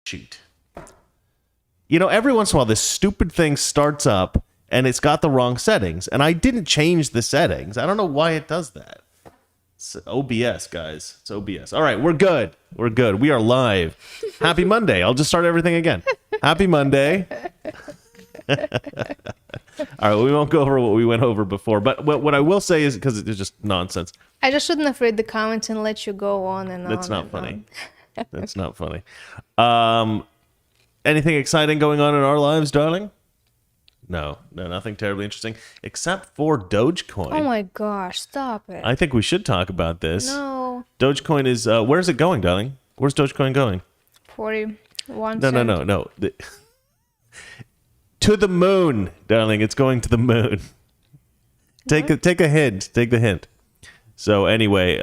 Shoot. You know, every once in a while, this stupid thing starts up and it's got the wrong settings. And I didn't change the settings. I don't know why it does that. It's OBS, guys. It's OBS. All right, we're good. We're good. We are live. Happy Monday. I'll just start everything again. Happy Monday. All right, we won't go over what we went over before. But what I will say is, because it's just nonsense. I just shouldn't have read the comments and let you go on and on. That's not funny. That's not funny. Anything exciting going on in our lives, darling? No, nothing terribly interesting, except for Dogecoin. Oh my gosh, stop it. I think we should talk about this. No. Dogecoin is, where's it going, darling? Where's Dogecoin going? 41 No. To the moon, darling. It's going to the moon. Take a hint. Take the hint. So anyway,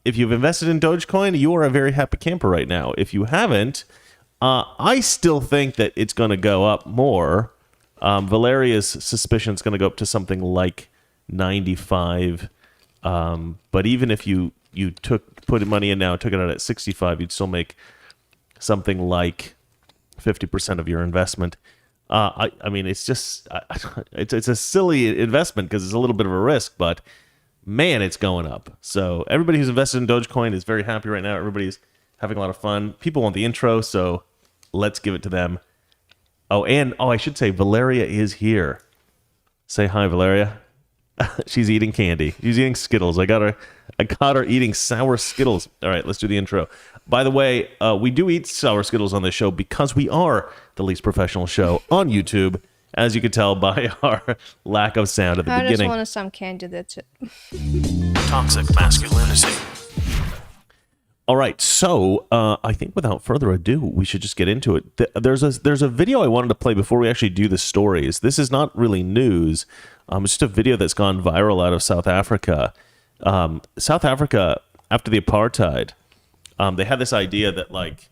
if you've invested in Dogecoin, you are a very happy camper right now. If you haven't, I still think that it's going to go up more. Valeria's suspicion is going to go up to something like 95. But even if you put money in now, took it out at 65, you'd still make something like 50% of your investment. I mean, it's just it's a silly investment because it's a little bit of a risk, but man, it's going up. So everybody who's invested in Dogecoin is very happy right now. Everybody's having a lot of fun. People want the intro, so let's give it to them. Oh, and I should say Valeria is here. Say hi, Valeria. She's eating candy. She's eating Skittles. I got her eating sour Skittles. All right, let's do the intro. By the way, we do eat sour Skittles on this show because we are the least professional show on YouTube, as you can tell by our lack of sound at the beginning. I just wanted some candy, that's it. Toxic masculinity. All right, so I think without further ado, we should just get into it. There's a video I wanted to play before we actually do the stories. This is not really news. It's just a video that's gone viral out of South Africa. South Africa, after the apartheid, they had this idea that, like,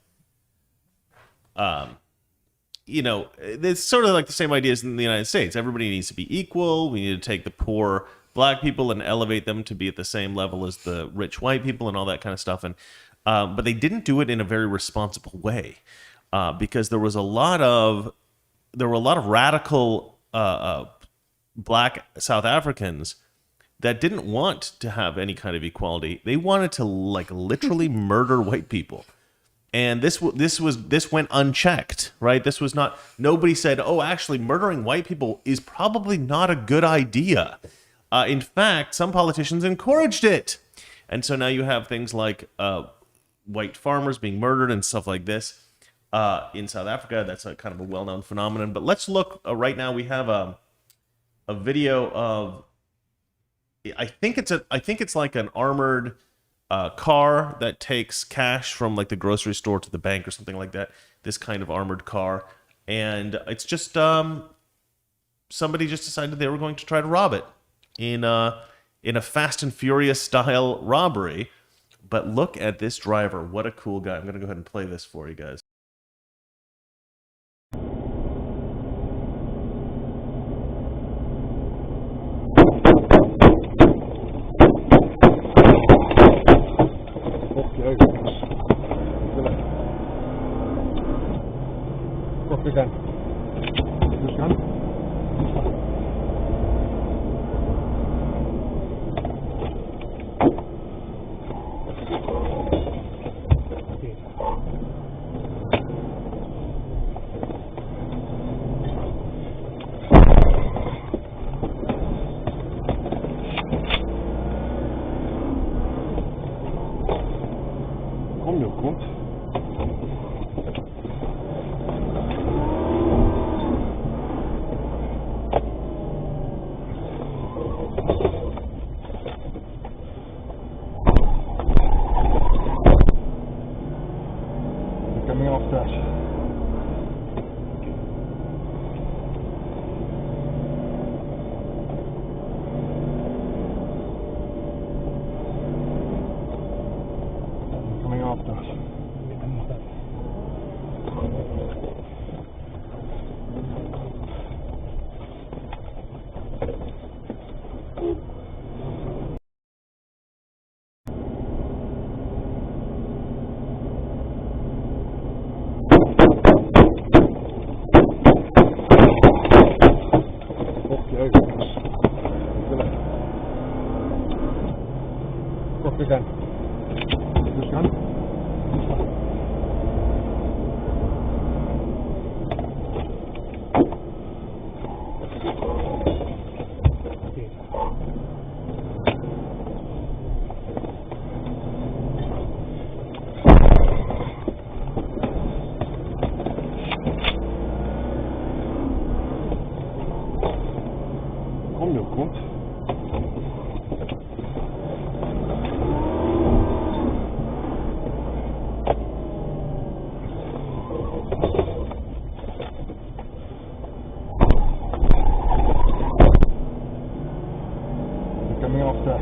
it's sort of like the same ideas in the United States. Everybody needs to be equal. We need to take the poor black people and elevate them to be at the same level as the rich white people and all that kind of stuff. And but they didn't do it in a very responsible way because there were a lot of radical black South Africans that didn't want to have any kind of equality. They wanted to, like, literally murder white people. And this went unchecked, right? This was not, nobody said, oh, actually murdering white people is probably not a good idea. In fact, some politicians encouraged it. And so now you have things like white farmers being murdered and stuff like this in South Africa. That's a kind of a well-known phenomenon. But let's look right now. We have a video of, I think it's like an armored car that takes cash from, like, the grocery store to the bank or something like that. This kind of armored car, and it's just somebody just decided they were going to try to rob it in a Fast and Furious style robbery. But look at this driver. What a cool guy. I'm going to go ahead and play this for you guys. Coming after us. Began. Began. Kom nu, komt. Coming off that.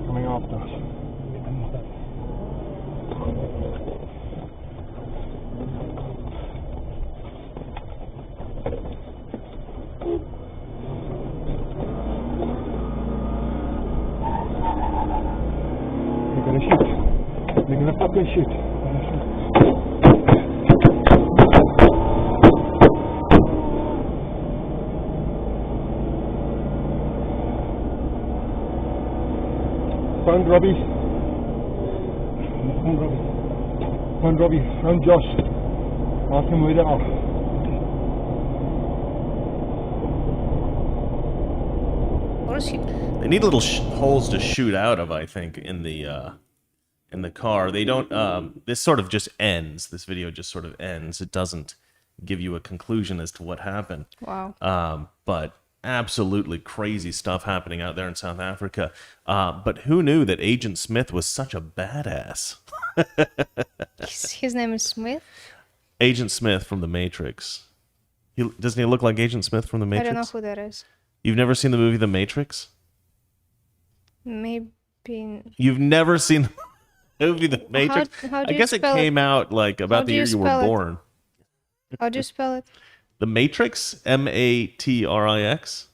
Coming off that. They're gonna shoot. They're gonna fucking shoot. Found Robbie. Found Robbie. Found Robbie. Found Josh. Ask him where they are. Or is he? They need little holes to shoot out of, I think, in the car. They don't. This sort of just ends. This video just sort of ends. It doesn't give you a conclusion as to what happened. Wow. But absolutely crazy stuff happening out there in South Africa. But who knew that Agent Smith was such a badass? His name is Smith? Agent Smith from The Matrix. Doesn't he look like Agent Smith from The I Matrix? don't know who that is. You've never seen the movie The Matrix? Maybe. You've never seen the movie The Matrix? how do I you guess it spell came out like about the do year you you were spell it? born. How do you spell it? The Matrix? Matrix?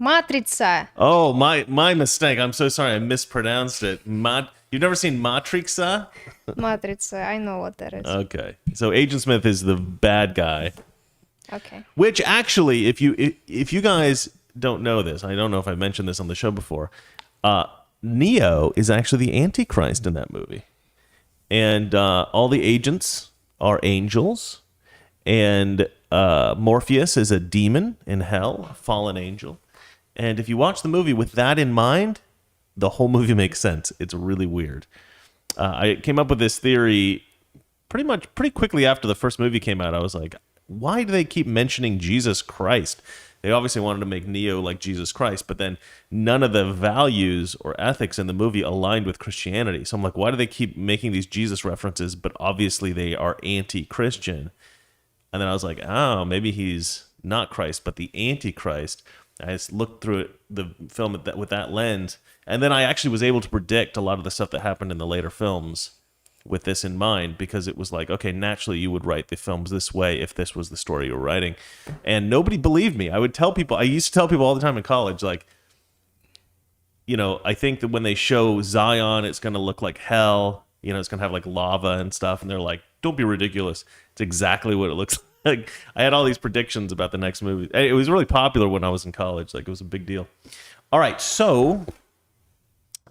Matrica. Oh, my mistake. I'm so sorry. I mispronounced it. You've never seen Matrixa? Matrica. I know what that is. Okay. So Agent Smith is the bad guy. Okay. Which actually, if you guys don't know this, I don't know if I mentioned this on the show before, Neo is actually the Antichrist in that movie. And all the agents are angels. And Morpheus is a demon in hell, a fallen angel. And if you watch the movie with that in mind, the whole movie makes sense. It's really weird. I came up with this theory pretty quickly after the first movie came out. I was like, why do they keep mentioning Jesus Christ? They obviously wanted to make Neo like Jesus Christ, but then none of the values or ethics in the movie aligned with Christianity. So I'm like, why do they keep making these Jesus references, but obviously they are anti-Christian? And then I was like, oh, maybe he's not Christ, but the Antichrist. I just looked through the film with that lens, and then I actually was able to predict a lot of the stuff that happened in the later films with this in mind, because it was like, okay, naturally you would write the films this way if this was the story you were writing. And nobody believed me. I used to tell people all the time in college, like, you know, I think that when they show Zion, it's going to look like hell. You know, it's going to have like lava and stuff. And they're like, don't be ridiculous. It's exactly what it looks like. I had all these predictions about the next movie. It was really popular when I was in college. Like, it was a big deal. All right, so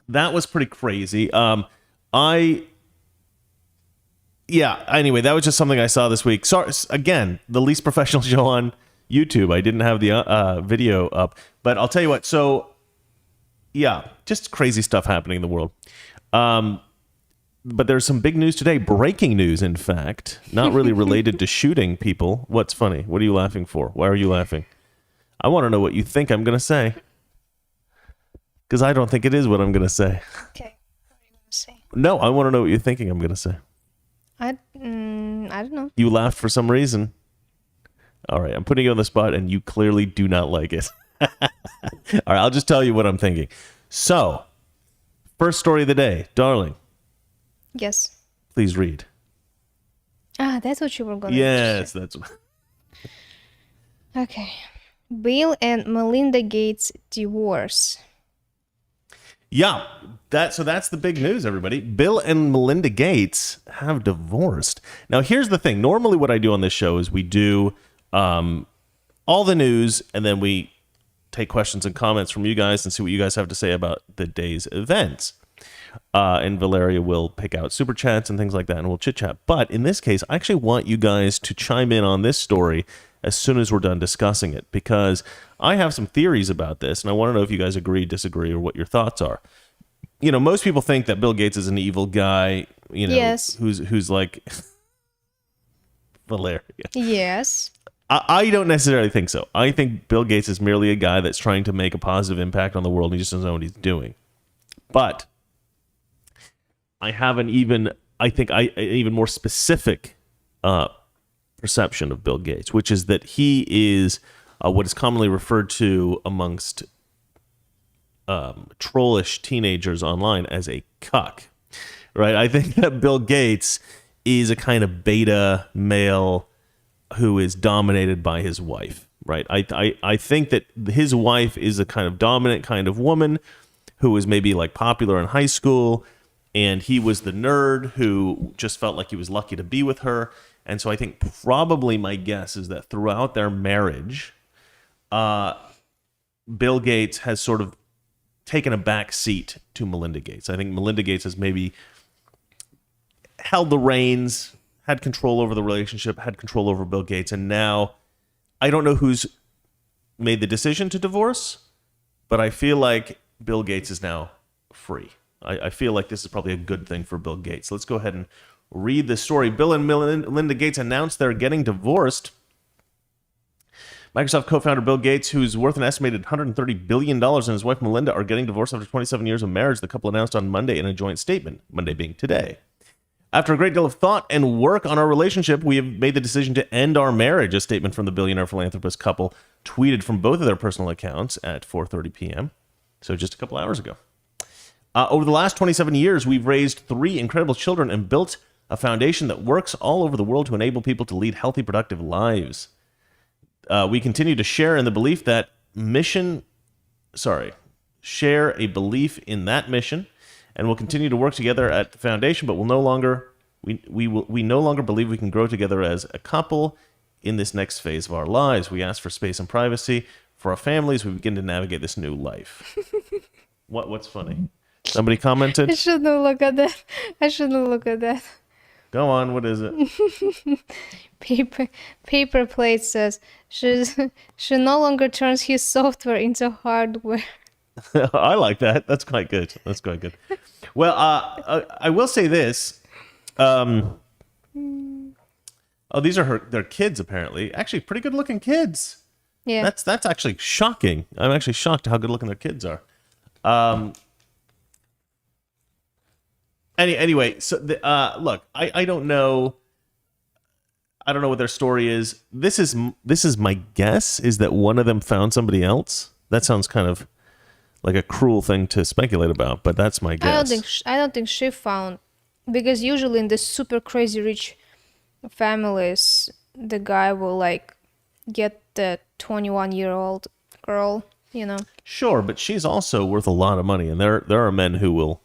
that was pretty crazy. Anyway, that was just something I saw this week. Sorry, again, the least professional show on YouTube. I didn't have the video up. But I'll tell you what. So, yeah, just crazy stuff happening in the world. But there's some big news today. Breaking news, in fact. Not really related to shooting people. What's funny? What are you laughing for? Why are you laughing? I want to know what you think I'm going to say. Because I don't think it is what I'm going to say. Okay. What are you going to say? No, I want to know what you're thinking I'm going to say. I don't know. You laughed for some reason. All right, I'm putting you on the spot, and you clearly do not like it. All right, I'll just tell you what I'm thinking. So, first story of the day. Darling, Yes. please read. That's what you were going to Yes, that's... Okay. Bill and Melinda Gates divorce. Yeah, that's the big news, everybody. Bill and Melinda Gates have divorced. Now, here's the thing. Normally, what I do on this show is we do all the news, and then we take questions and comments from you guys and see what you guys have to say about the day's events. And Valeria will pick out super chats and things like that, and we'll chit chat. But in this case, I actually want you guys to chime in on this story as soon as we're done discussing it, because I have some theories about this, and I want to know if you guys agree, disagree, or what your thoughts are. You know, most people think that Bill Gates is an evil guy, you know, Yes. who's like Valeria. Yes. I don't necessarily think so. I think Bill Gates is merely a guy that's trying to make a positive impact on the world, and he just doesn't know what he's doing. But I have an even more specific perception of Bill Gates, which is that he is what is commonly referred to amongst trollish teenagers online as a cuck, right? I think that Bill Gates is a kind of beta male who is dominated by his wife, right? I think that his wife is a kind of dominant kind of woman who was maybe like popular in high school, and he was the nerd who just felt like he was lucky to be with her. And so I think probably my guess is that throughout their marriage, Bill Gates has sort of taken a back seat to Melinda Gates. I think Melinda Gates has maybe held the reins, had control over the relationship, had control over Bill Gates, and now I don't know who's made the decision to divorce, but I feel like Bill Gates is now free. I feel like this is probably a good thing for Bill Gates. Let's go ahead and read the story. Bill and Melinda Gates announced they're getting divorced. Microsoft co-founder Bill Gates, who's worth an estimated $130 billion, and his wife Melinda are getting divorced after 27 years of marriage. The couple announced on Monday in a joint statement, Monday being today. After a great deal of thought and work on our relationship, we have made the decision to end our marriage, a statement from the billionaire philanthropist couple tweeted from both of their personal accounts at 4:30 p.m., so just a couple hours ago. Over the last 27 years, we've raised 3 incredible children and built a foundation that works all over the world to enable people to lead healthy, productive lives. We continue to share in the belief that share a belief in that mission, and we'll continue to work together at the foundation, but we no longer believe we can grow together as a couple in this next phase of our lives. We ask for space and privacy for our families. We begin to navigate this new life. What's funny? Somebody commented? I shouldn't look at that. I shouldn't look at that. Go on, what is it? Paper plate says she no longer turns his software into hardware. I like that. That's quite good. Well, I will say this. Oh, these are their kids, apparently. Actually, pretty good looking kids. Yeah. That's actually shocking. I'm actually shocked how good looking their kids are. Anyway, so look, I don't know. I don't know what their story is. This is my guess is that one of them found somebody else. That sounds kind of like a cruel thing to speculate about, but that's my guess. I don't think she found, because usually in the super crazy rich families, the guy will like get the 21-year-old girl, you know. Sure, but she's also worth a lot of money, and there are men who will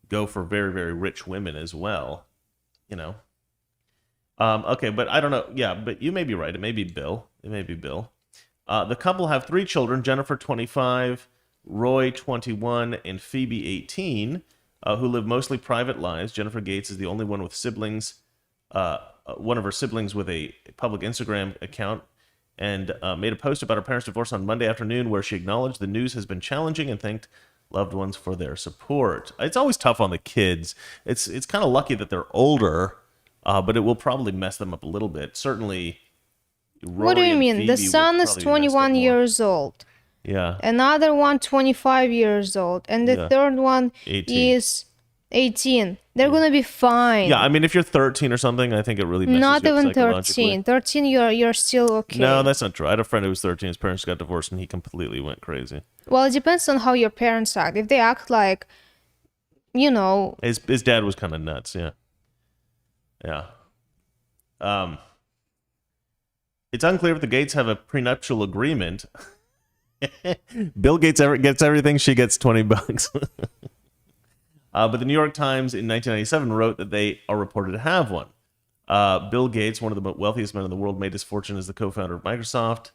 go for very, very rich women as well, you know. Okay, but I don't know. Yeah, but you may be right. It may be Bill. The couple have 3 children: Jennifer, 25, Roy, 21, and Phoebe, 18, who live mostly private lives. Jennifer Gates is the only one with siblings. One of her siblings with a public Instagram account, and made a post about her parents' divorce on Monday afternoon, where she acknowledged the news has been challenging and thanked loved ones for their support. It's always tough on the kids. It's kind of lucky that they're older, but it will probably mess them up a little bit. Certainly, Rory What do you and mean? The Phoebe son will is probably be messed up 21 more. years old. Yeah. Another one 25 years old. And the Yeah. third one 18. is 18. They're going to be fine. Yeah, I mean, if you're 13 or something, I think it really messes Not you up even psychologically. 13. 13, you're still okay. No, that's not true. I had a friend who was 13. His parents got divorced, and he completely went crazy. Well, it depends on how your parents act. If they act like, you know, His dad was kind of nuts. Yeah. Yeah. It's unclear if the Gates have a prenuptial agreement. Bill Gates gets everything. She gets $20. But the New York Times in 1997 wrote that they are reported to have one. Bill Gates, one of the wealthiest men in the world, made his fortune as the co-founder of Microsoft.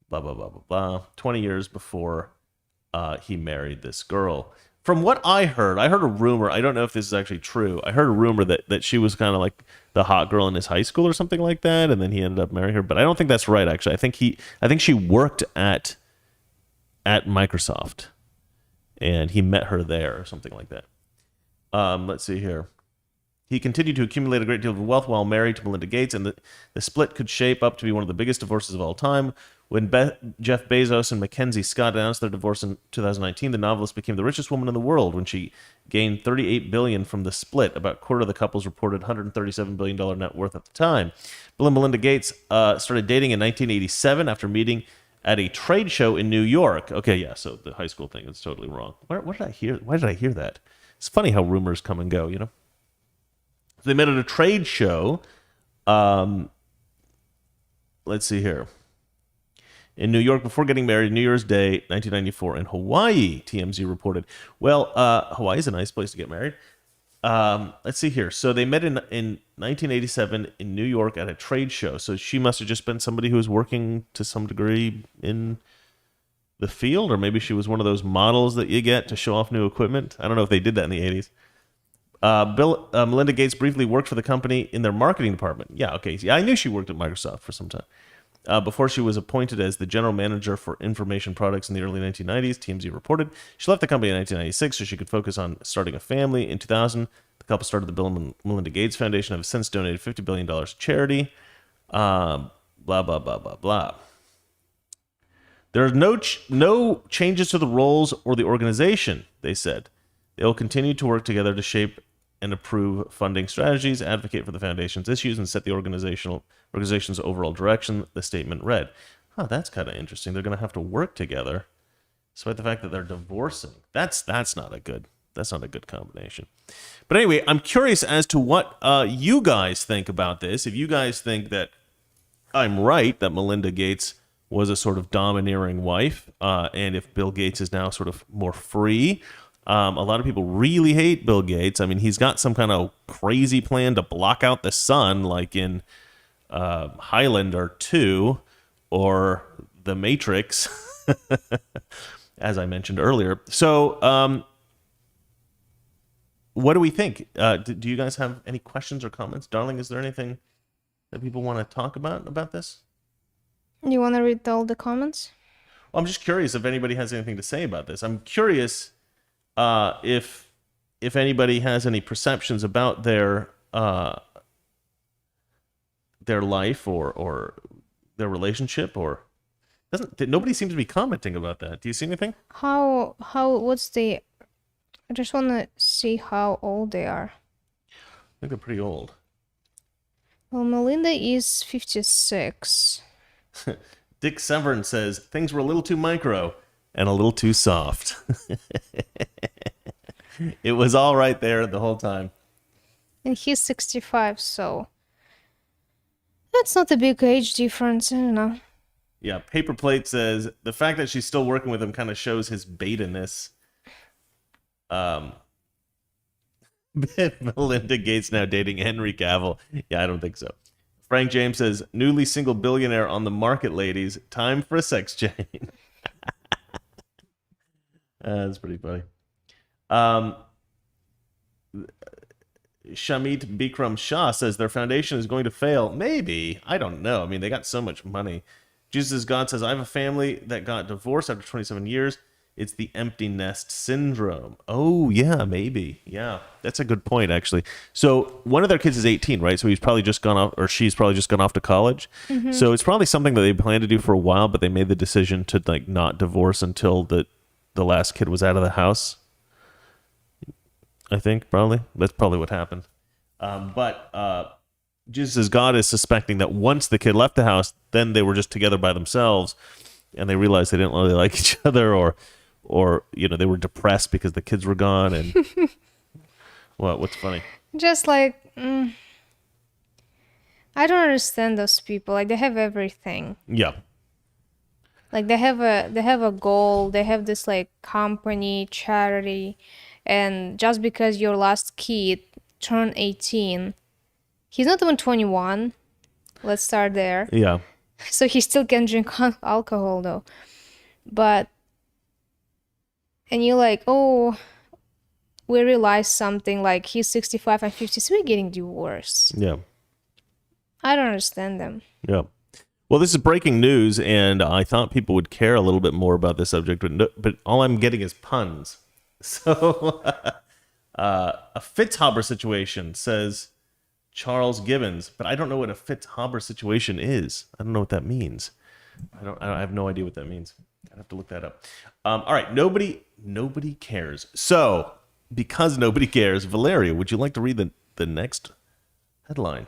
Blah, blah, blah, blah, blah. 20 years before he married this girl. From what I heard a rumor. I don't know if this is actually true. I heard a rumor that she was kind of like the hot girl in his high school or something like that, and then he ended up marrying her. But I don't think that's right. Actually, I think she worked at Microsoft, and he met her there or something like that. Let's see here. He continued to accumulate a great deal of wealth while married to Melinda Gates, and the split could shape up to be one of the biggest divorces of all time. When Jeff Bezos and Mackenzie Scott announced their divorce in 2019, the novelist became the richest woman in the world when she gained $38 billion from the split. About a quarter of the couple's reported $137 billion net worth at the time. Bill and Melinda Gates started dating in 1987 after meeting at a trade show in New York. Okay, yeah, so the high school thing is totally wrong. What did I hear? Why did I hear that? It's funny how rumors come and go, you know? So they met at a trade show. Let's see here. In New York before getting married New Year's Day, 1994 in Hawaii, TMZ reported. Well, Hawaii's a nice place to get married. Let's see here. So they met in 1987 in New York at a trade show. So she must have just been somebody who was working to some degree in the field, or maybe she was one of those models that you get to show off new equipment. I don't know if they did that in the 80s. Melinda Gates briefly worked for the company in their marketing department. Yeah, okay. Yeah, I knew she worked at Microsoft for some time. Before she was appointed as the general manager for information products in the early 1990s, TMZ reported. She left the company in 1996 so she could focus on starting a family. In 2000, the couple started the Bill and Melinda Gates Foundation and have since donated $50 billion to charity. Blah, blah, blah, blah, blah. There are no changes to the roles or the organization, they said. They will continue to work together to shape and approve funding strategies, advocate for the foundation's issues, and set the organization's overall direction, the statement read. Oh, that's kind of interesting. They're going to have to work together, despite the fact that they're divorcing. That's not a good combination. But anyway, I'm curious as to what you guys think about this. If you guys think that I'm right, that Melinda Gates was a sort of domineering wife, and if Bill Gates is now sort of more free. A lot of people really hate Bill Gates. I mean, he's got some kind of crazy plan to block out the sun, like in Highlander 2 or The Matrix, as I mentioned earlier. So, what do we think? Do you guys have any questions or comments? Darling, is there anything that people want to talk about this? You want to read all the comments? Well, I'm just curious if anybody has anything to say about this. I'm curious if anybody has any perceptions about their life or their relationship, or nobody seems to be commenting about that. Do you see anything? What's the? I just want to see how old they are. I think they're pretty old. Well, Melinda is 56. Dick Severn says things were a little too micro and a little too soft. It was all right there the whole time. And he's 65, so that's not a big age difference. I don't know. Yeah, Paper Plate says the fact that she's still working with him kind of shows his beta-ness. Melinda Gates now dating Henry Cavill. Yeah, I don't think so. Frank James says, newly single billionaire on the market, ladies. Time for a sex chain. That's pretty funny. Shamit Bikram Shah says their foundation is going to fail. Maybe. I don't know. I mean, they got so much money. Jesus God says, I have a family that got divorced after 27 years. It's the empty nest syndrome. Oh, yeah, maybe. Yeah, that's a good point, actually. So one of their kids is 18, right? So he's probably just gone off, or she's probably just gone off to college. Mm-hmm. So it's probably something that they planned to do for a while, but they made the decision to like not divorce until the last kid was out of the house. I think probably that's probably what happened. But Jesus God is suspecting that once the kid left the house, then they were just together by themselves, and they realized they didn't really like each other, or they were depressed because the kids were gone. And what's funny? Just like I don't understand those people. Like they have everything. Yeah. Like they have a goal, they have this like company, charity, and just because your last kid turned 18, he's not even 21. Let's start there. Yeah. So he still can drink alcohol though. But and you're like, oh, we realized something, like he's 65 and 50, so we're getting divorced. Yeah. I don't understand them. Yeah. Well, this is breaking news, and I thought people would care a little bit more about this subject, but all I'm getting is puns. So, a Fitzhaber situation, says Charles Gibbons, but I don't know what a Fitzhaber situation is. I don't know what that means. I have no idea what that means. I have to look that up. All right, nobody cares. So, because nobody cares, Valeria, would you like to read the next headline?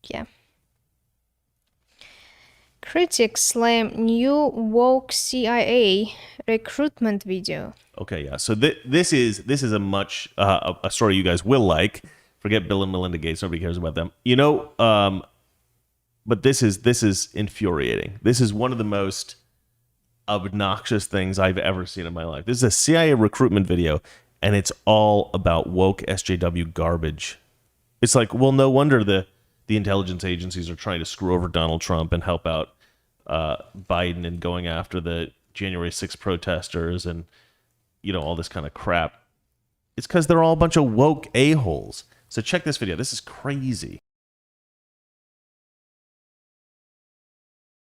Yeah. Critics slam new woke CIA recruitment video. Okay, yeah. So this is a much a story you guys will like. Forget Bill and Melinda Gates. Nobody cares about them. You know, but this is infuriating. This is one of the most obnoxious things I've ever seen in my life. This is a CIA recruitment video, and it's all about woke SJW garbage. It's like, well, no wonder the intelligence agencies are trying to screw over Donald Trump and help out Biden and going after the January 6th protesters and, you know, all this kind of crap. It's because they're all a bunch of woke a-holes. So check this video. This is crazy.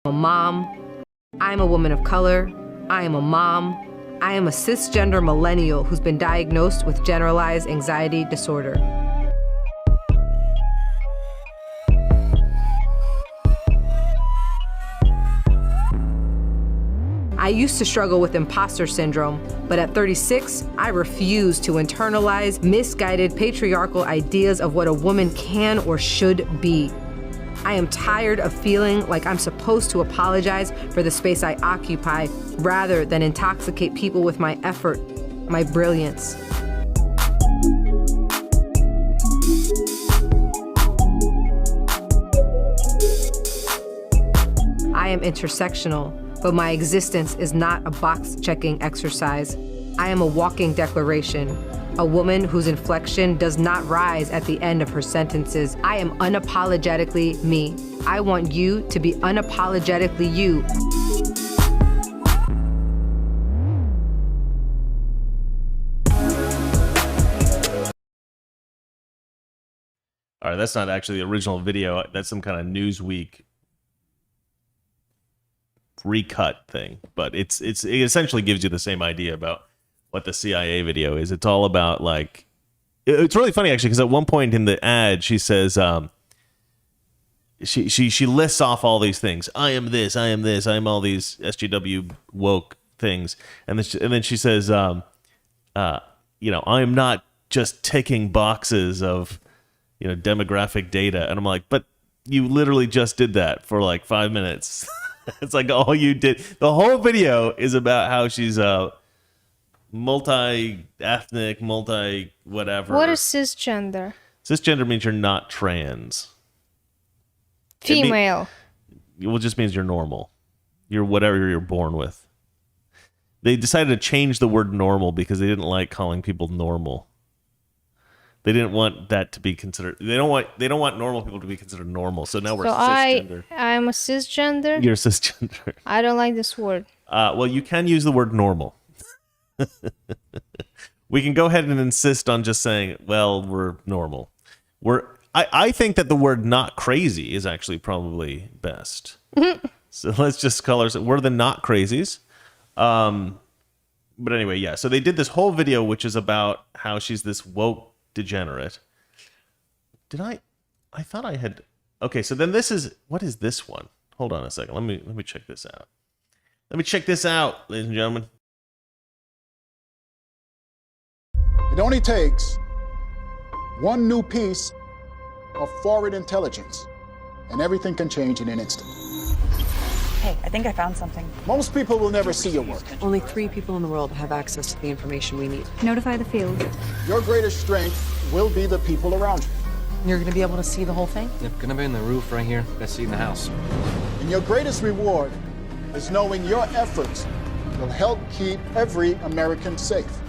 I'm a mom. I'm a woman of color. I am a mom. I am a cisgender millennial who's been diagnosed with generalized anxiety disorder. I used to struggle with imposter syndrome, but at 36, I refuse to internalize misguided patriarchal ideas of what a woman can or should be. I am tired of feeling like I'm supposed to apologize for the space I occupy rather than intoxicate people with my effort, my brilliance. I am intersectional, but my existence is not a box-checking exercise. I am a walking declaration, a woman whose inflection does not rise at the end of her sentences. I am unapologetically me. I want you to be unapologetically you. All right, that's not actually the original video. That's some kind of Newsweek recut thing, but it essentially gives you the same idea about what the CIA video is. It's all about, like, it's really funny actually, because at one point in the ad she says she lists off all these things. I am this, I am this, I am all these SJW woke things, and then she says you know, I am not just ticking boxes of, you know, demographic data. And I'm like, but you literally just did that for like 5 minutes. It's like all you did. The whole video is about how she's multi-ethnic, multi-whatever. What is cisgender? Cisgender means you're not trans. Female. It just means you're normal. You're whatever you're born with. They decided to change the word normal because they didn't like calling people normal. They didn't want that to be considered. They don't want normal people to be considered normal. So now we're cisgender. I'm a cisgender. You're cisgender. I don't like this word. Well, you can use the word normal. We can go ahead and insist on just saying, well, we're normal. I think that the word not crazy is actually probably best. So let's just call ourselves, we're the not crazies. But anyway, yeah. So they did this whole video, which is about how she's this woke degenerate. I thought I had. Okay, so then what is this one? Hold on a second. Let me check this out. Let me check this out, ladies and gentlemen. It only takes one new piece of forward intelligence, and everything can change in an instant. Hey, I think I found something. Most people will never see your work. Only 3 people in the world have access to the information we need. Notify the field. Your greatest strength will be the people around you. You're gonna be able to see the whole thing? Yep, gonna be in the roof right here. Best seat in the house. And your greatest reward is knowing your efforts will help keep every American safe.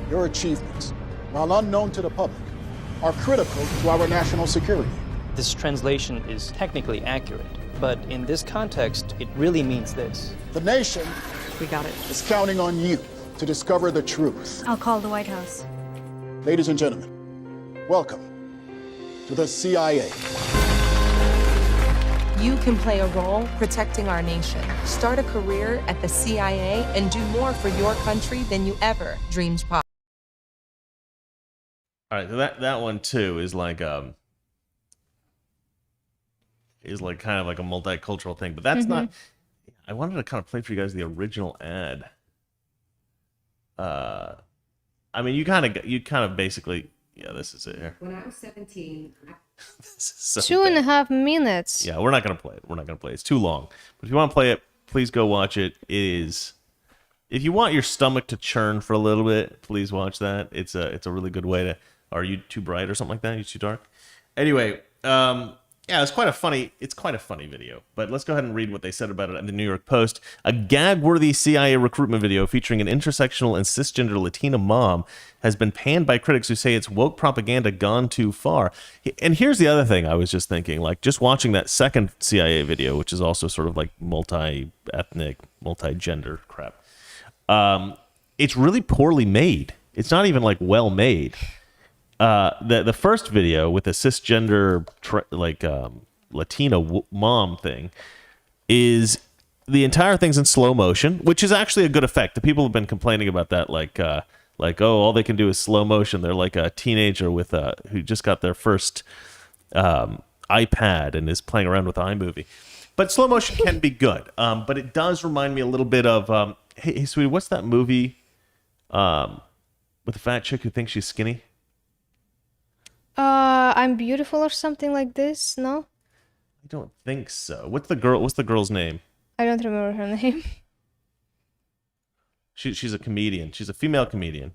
Your achievements, while unknown to the public, are critical to our national security. This translation is technically accurate, but in this context, it really means this. The nation We got it. is counting on you to discover the truth. I'll call the White House. Ladies and gentlemen, welcome to the CIA. You can play a role protecting our nation. Start a career at the CIA and do more for your country than you ever dreamed possible. All right, so that one too is like kind of like a multicultural thing, but that's not. I wanted to kind of play for you guys the original ad. I mean, you kind of basically, yeah, this is it here. When I was 17, This is so 2.5 minutes. Yeah, we're not gonna play it. We're not gonna play it. It's too long. But if you want to play it, please go watch it. It is. If you want your stomach to churn for a little bit, please watch that. It's a really good way to. Are you too bright or something like that? Are you too dark? Anyway, yeah, it's quite a funny video. But let's go ahead and read what they said about it in the New York Post. A gag-worthy CIA recruitment video featuring an intersectional and cisgender Latina mom has been panned by critics who say it's woke propaganda gone too far. And here's the other thing I was just thinking, like just watching that second CIA video, which is also sort of like multi-ethnic, multi-gender crap. It's really poorly made. It's not even like well made. The first video with the cisgender Latina mom thing is the entire thing's in slow motion, which is actually a good effect. The people have been complaining about that, like oh, all they can do is slow motion. They're like a teenager with who just got their first iPad and is playing around with iMovie. But slow motion can be good. But it does remind me a little bit of hey sweetie, what's that movie with the fat chick who thinks she's skinny? I'm beautiful or something like this. No, I don't think so. What's the girl's name? I don't remember her name. She's a comedian. She's a female comedian.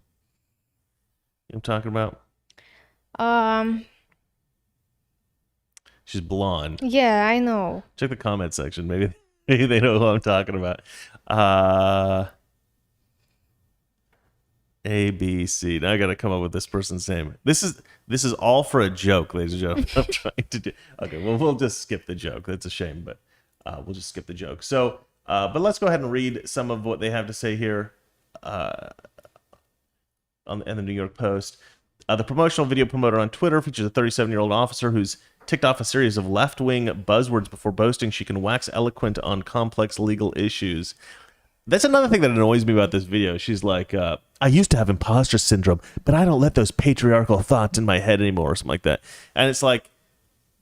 You know what I'm talking about? She's blonde. Yeah, I know. Check the comment section. Maybe they know who I'm talking about. A, B, C. Now I got to come up with this person's name. This is all for a joke, ladies and gentlemen. I'm trying to do. Okay, well, we'll just skip the joke. That's a shame, but we'll just skip the joke. So, but let's go ahead and read some of what they have to say here in the New York Post. The promotional video promoter on Twitter features a 37-year-old officer who's ticked off a series of left-wing buzzwords before boasting she can wax eloquent on complex legal issues. That's another thing that annoys me about this video. She's like, I used to have imposter syndrome, but I don't let those patriarchal thoughts in my head anymore, or something like that. And it's like,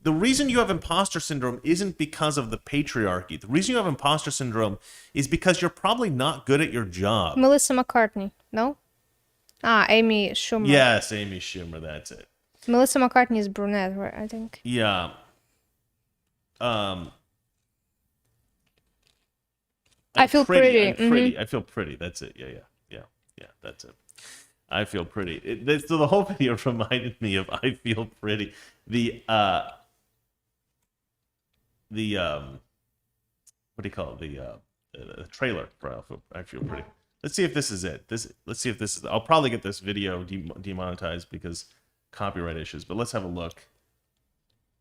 the reason you have imposter syndrome isn't because of the patriarchy. The reason you have imposter syndrome is because you're probably not good at your job. Melissa McCartney. No? Amy Schumer. Yes, Amy Schumer, that's it. Melissa McCartney is brunette, right? I think. Yeah. I feel pretty. I'm pretty. I feel pretty. That's it. Yeah. That's it. I feel pretty. So the whole video reminded me of I feel pretty. The what do you call it? The trailer for I feel pretty. Let's see if this is it. Let's see if this is. I'll probably get this video demonetized because copyright issues. But let's have a look.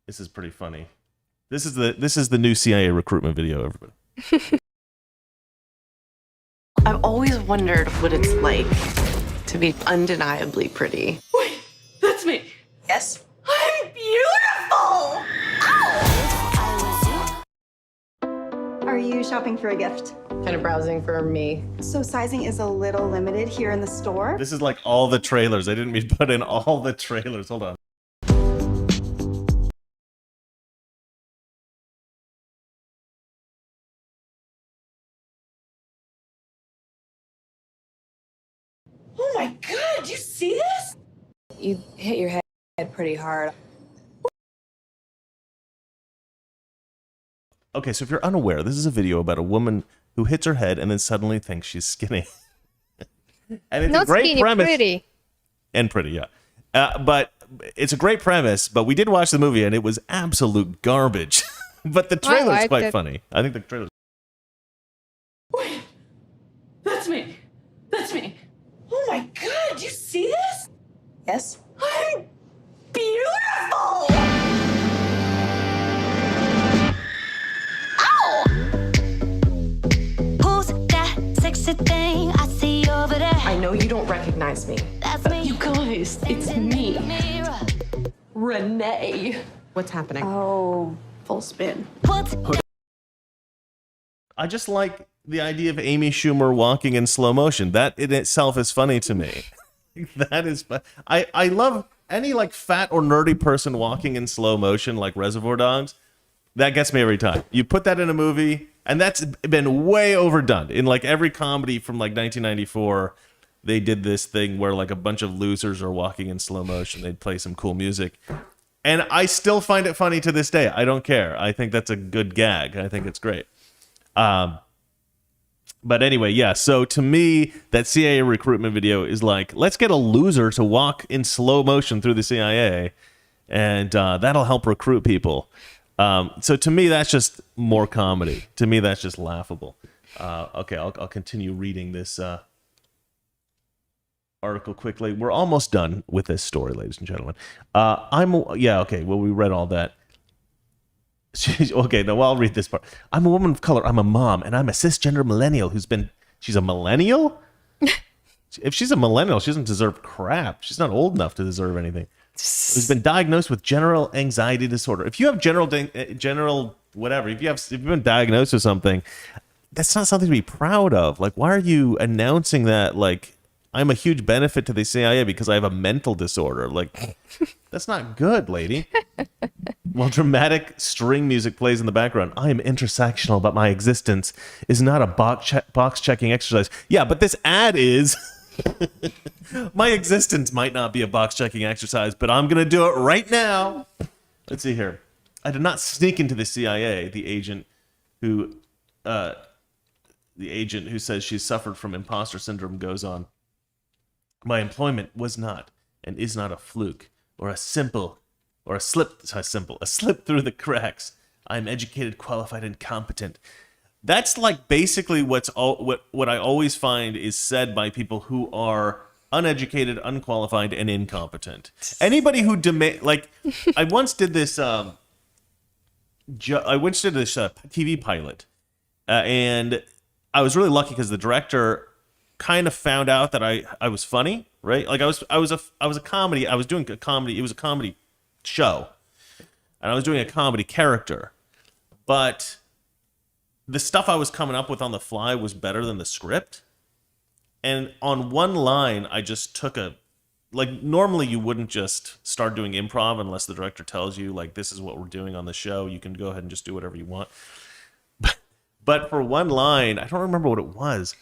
This is pretty funny. This is the new CIA recruitment video, everybody. I've always wondered what it's like to be undeniably pretty. Wait, that's me. Yes. I'm beautiful! Are you shopping for a gift? Kind of browsing for me. So sizing is a little limited here in the store. This is like all the trailers. I didn't mean to put in all the trailers. Hold on. Oh my god, do you see this? You hit your head pretty hard. Okay, so if you're unaware, this is a video about a woman who hits her head and then suddenly thinks she's skinny. And it's Not a great skinny, premise. pretty. And pretty, yeah. But it's a great premise, but we did watch the movie and it was absolute garbage. But the trailer's liked quite it. funny. I think the trailer's Yes? I'm beautiful! Ow! Who's that sexy thing I see over there? I know you don't recognize me. That's me. You guys, it's me. Renee. What's happening? Oh, full spin. What's I just like the idea of Amy Schumer walking in slow motion. That in itself is funny to me. That is, I love any like fat or nerdy person walking in slow motion like Reservoir Dogs. That gets me every time. You put that in a movie, and that's been way overdone. In like every comedy from like 1994, they did this thing where like a bunch of losers are walking in slow motion. They'd play some cool music. And I still find it funny to this day. I don't care. I think that's a good gag. I think it's great. But anyway, yeah. So to me, that CIA recruitment video is like, let's get a loser to walk in slow motion through the CIA, and that'll help recruit people. So to me, that's just more comedy. To me, that's just laughable. Okay, I'll continue reading this article quickly. We're almost done with this story, ladies and gentlemen. Okay. Well, we read all that. Okay, now I'll read this part. I'm a woman of color. I'm a mom, and I'm a cisgender millennial she's a millennial? If she's a millennial, she doesn't deserve crap. She's not old enough to deserve anything. Who's been diagnosed with general anxiety disorder. If you have general whatever, if you've been diagnosed with something, that's not something to be proud of. Like, why are you announcing that? Like, I'm a huge benefit to the CIA because I have a mental disorder. Like, that's not good, lady. While dramatic string music plays in the background, I am intersectional, but my existence is not a box checking exercise. Yeah, but this ad is. My existence might not be a box checking exercise, but I'm going to do it right now. Let's see here. I did not sneak into the CIA, the agent who says she's suffered from imposter syndrome goes on. My employment was not and is not a fluke or a slip through the cracks. I'm educated, qualified, and competent. That's like basically what I always find is said by people who are uneducated, unqualified, and incompetent. Anybody who I once did this TV pilot, and I was really lucky because the director kind of found out that I was funny, right? Like I was a comedy. I was doing a comedy. It was a comedy show, and I was doing a comedy character, but the stuff I was coming up with on the fly was better than the script. And on one line, I just took normally you wouldn't just start doing improv unless the director tells you, like, this is what we're doing on the show. You can go ahead and just do whatever you want. But for one line, I don't remember what it was.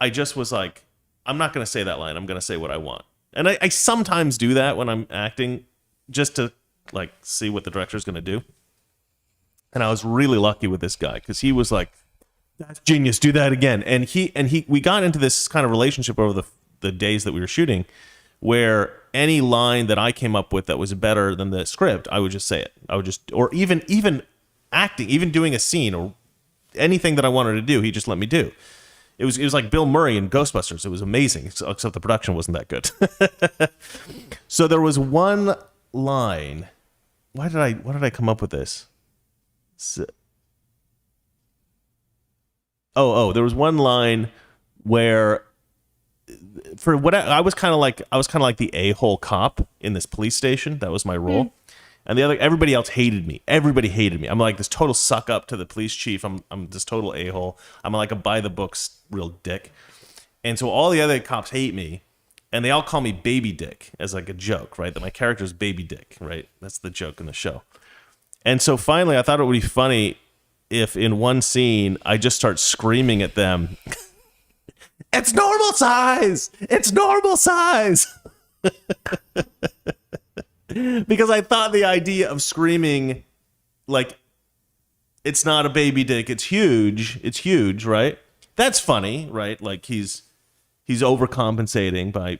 I just was like, I'm not going to say that line. I'm going to say what I want. And I sometimes do that when I'm acting just to, like, see what the director's going to do. And I was really lucky with this guy because he was like, that's genius, do that again. And we got into this kind of relationship over the days that we were shooting where any line that I came up with that was better than the script, I would just say it. I would just, or even acting, even doing a scene or anything that I wanted to do, he just let me do. It was like Bill Murray in Ghostbusters. It was amazing, except the production wasn't that good. So there was one line. Why did I come up with this? There was one line where, for what I was kind of like the a-hole cop in this police station. That was my role, and everybody else hated me. Everybody hated me. I'm like this total suck up to the police chief. I'm this total a-hole. I'm like a by the books real dick, and so all the other cops hate me, and they all call me Baby Dick as like a joke, right? That my character's Baby Dick, right? That's the joke in the show. And so finally, I thought it would be funny if in one scene I just start screaming at them, "It's normal size! It's normal size!" Because I thought the idea of screaming, like, it's not a baby dick, it's huge, right? That's funny, right? Like he's overcompensating by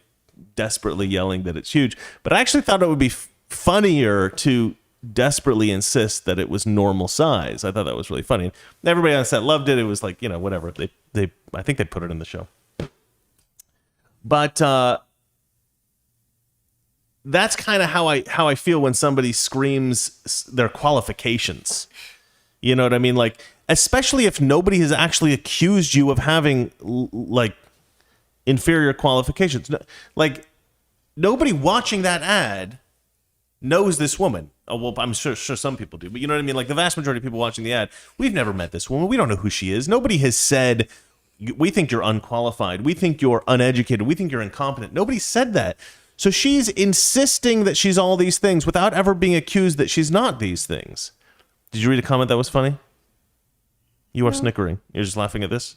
desperately yelling that it's huge. But I actually thought it would be funnier to desperately insist that it was normal size. I thought that was really funny. And everybody on set loved it. It was like, whatever. I think they put it in the show. But that's kind of how I feel when somebody screams their qualifications. You know what I mean? Like, especially if nobody has actually accused you of having like inferior qualifications. Like, nobody watching that ad knows this woman. Oh, well, I'm sure some people do, but you know what I mean? Like, the vast majority of people watching the ad, we've never met this woman. We don't know who she is. Nobody has said, we think you're unqualified. We think you're uneducated. We think you're incompetent. Nobody said that. So she's insisting that she's all these things without ever being accused that she's not these things. Did you read a comment that was funny? You are snickering. You're just laughing at this?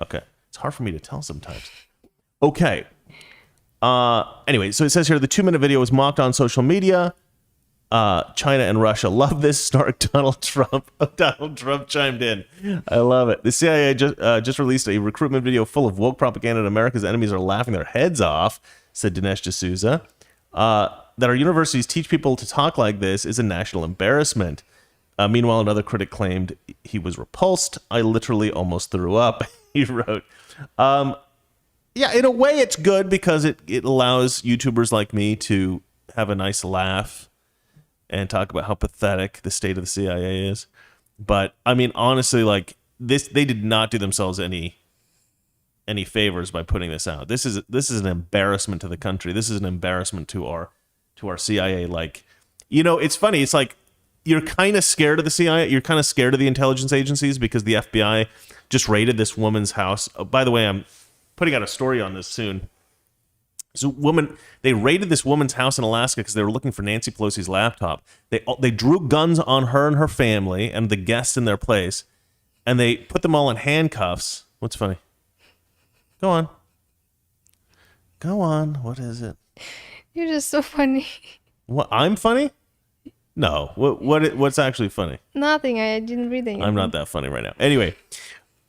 Okay. It's hard for me to tell sometimes. Okay. Anyway, so it says here, the 2-minute video was mocked on social media. China and Russia love this. Snark Donald Trump. Donald Trump chimed in. I love it. The CIA just released a recruitment video full of woke propaganda, and America's enemies are laughing their heads off, said Dinesh D'Souza. That our universities teach people to talk like this is a national embarrassment. Meanwhile, another critic claimed he was repulsed. I literally almost threw up, he wrote. Yeah, in a way it's good because it allows YouTubers like me to have a nice laugh and talk about how pathetic the state of the CIA is. But I mean, honestly, like this, they did not do themselves any favors by putting this out. This is an embarrassment to the country. This is an embarrassment to our CIA. Like, you know, it's funny. It's like you're kind of scared of the CIA. You're kind of scared of the intelligence agencies because the FBI just raided this woman's house. Oh, by the way, I'm putting out a story on this soon. So they raided this woman's house in Alaska because they were looking for Nancy Pelosi's laptop. They drew guns on her and her family and the guests in their place, and they put them all in handcuffs. What's funny? Go on. What is it? You're just so funny. What? I'm funny? No. What's actually funny? Nothing. I didn't read anything. I'm not that funny right now. Anyway.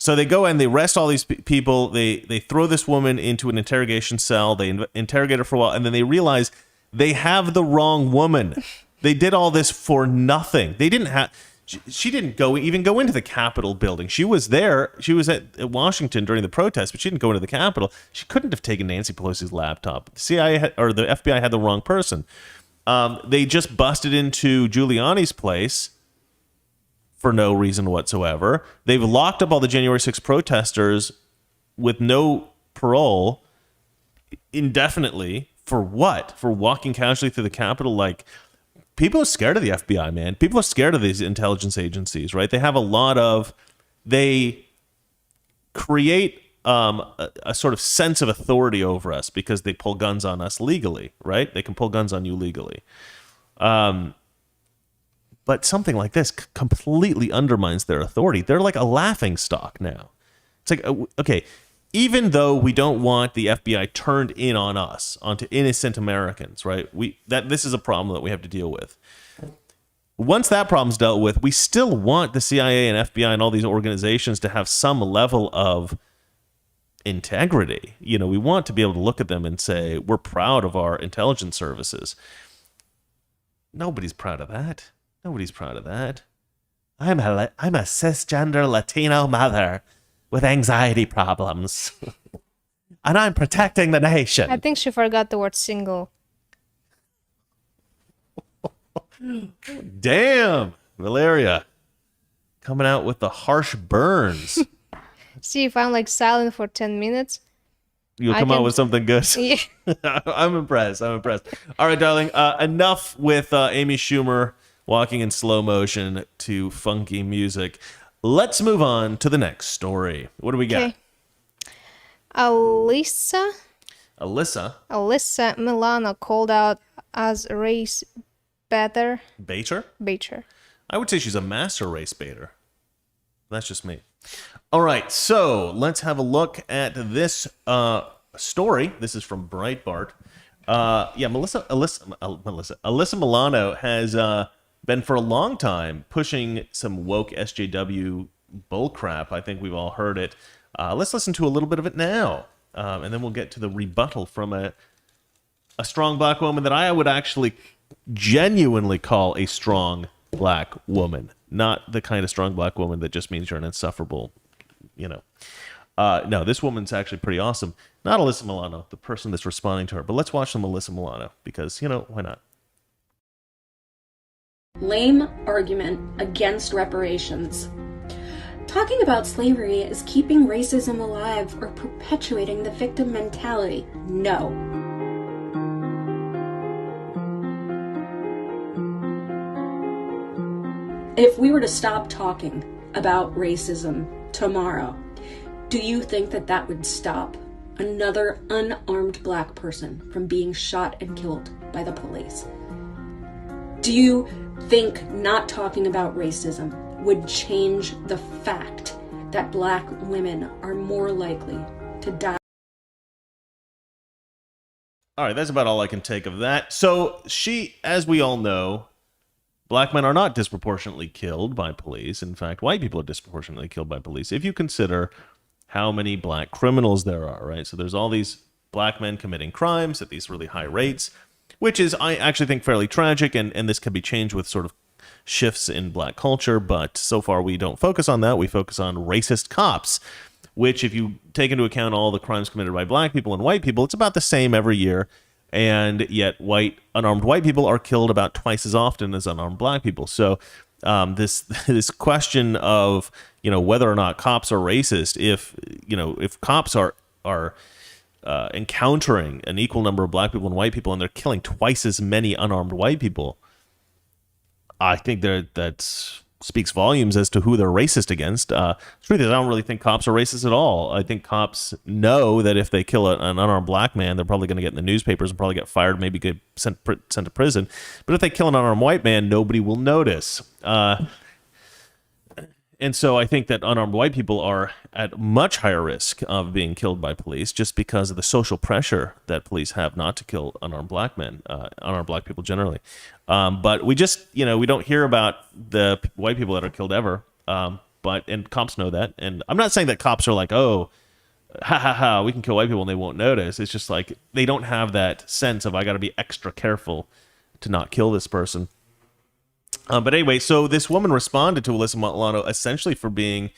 So they go and they arrest all these people. They throw this woman into an interrogation cell. They interrogate her for a while, and then they realize they have the wrong woman. They did all this for nothing. They didn't have. She didn't even go into the Capitol building. She was there. She was at Washington during the protest, but she didn't go into the Capitol. She couldn't have taken Nancy Pelosi's laptop. The CIA or the FBI had the wrong person. They just busted into Giuliani's place for no reason whatsoever. They've locked up all the January 6th protesters with no parole indefinitely. For what? For walking casually through the Capitol? Like, people are scared of the FBI, man. People are scared of these intelligence agencies, right? They create a sort of sense of authority over us because they pull guns on us legally, right? They can pull guns on you legally. But something like this completely undermines their authority. They're like a laughing stock now. It's like, okay, even though we don't want the FBI turned in on us, onto innocent Americans, right? This is a problem that we have to deal with. Once that problem's dealt with, we still want the CIA and FBI and all these organizations to have some level of integrity. You know, we want to be able to look at them and say, we're proud of our intelligence services. Nobody's proud of that. Nobody's proud of that. I'm a cisgender Latino mother with anxiety problems. And I'm protecting the nation. I think she forgot the word single. Damn, Valeria. Coming out with the harsh burns. See, if I'm like silent for 10 minutes, You'll come out with something good. Yeah. I'm impressed. All right, darling. Enough with Amy Schumer walking in slow motion to funky music. Let's move on to the next story. What do we got? Alyssa Milano called out as race baiter. Baiter? Baiter. I would say she's a master race baiter. That's just me. All right, so let's have a look at this story. This is from Breitbart. Alyssa Milano has been for a long time pushing some woke SJW bullcrap. I think we've all heard it. Let's listen to a little bit of it now, and then we'll get to the rebuttal from a strong black woman that I would actually genuinely call a strong black woman, not the kind of strong black woman that just means you're an insufferable, No, this woman's actually pretty awesome. Not Alyssa Milano, the person that's responding to her, but let's watch some Alyssa Milano because, why not? Lame argument against reparations. Talking about slavery is keeping racism alive or perpetuating the victim mentality. No. If we were to stop talking about racism tomorrow, do you think that that would stop another unarmed black person from being shot and killed by the police? Do you think not talking about racism would change the fact that black women are more likely to die? All right, that's about all I can take of that. So as we all know, black men are not disproportionately killed by police. In fact, white people are disproportionately killed by police. If you consider how many black criminals there are, right? So there's all these black men committing crimes at these really high rates, which is, I actually think, fairly tragic, and this can be changed with sort of shifts in black culture, but so far we don't focus on that. We focus on racist cops, which, if you take into account all the crimes committed by black people and white people, it's about the same every year, and yet unarmed white people are killed about twice as often as unarmed black people. So this question of whether or not cops are racist, if cops are encountering an equal number of black people and white people and they're killing twice as many unarmed white people, I think that speaks volumes as to who they're racist against. Truth is, I don't really think cops are racist at all. I think cops know that if they kill an unarmed black man, they're probably going to get in the newspapers and probably get fired, maybe get sent to prison. But if they kill an unarmed white man, nobody will notice. And so I think that unarmed white people are at much higher risk of being killed by police just because of the social pressure that police have not to kill unarmed black men, unarmed black people generally. But we just, we don't hear about the white people that are killed ever. And cops know that. And I'm not saying that cops are like, oh, we can kill white people and they won't notice. It's just like they don't have that sense of, I got to be extra careful to not kill this person. But anyway, so this woman responded to Alyssa Milano essentially for being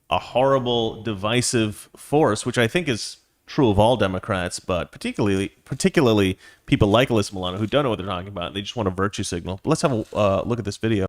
a horrible, divisive force, which I think is true of all Democrats, but particularly people like Alyssa Milano who don't know what they're talking about. They just want a virtue signal. But let's have a look at this video.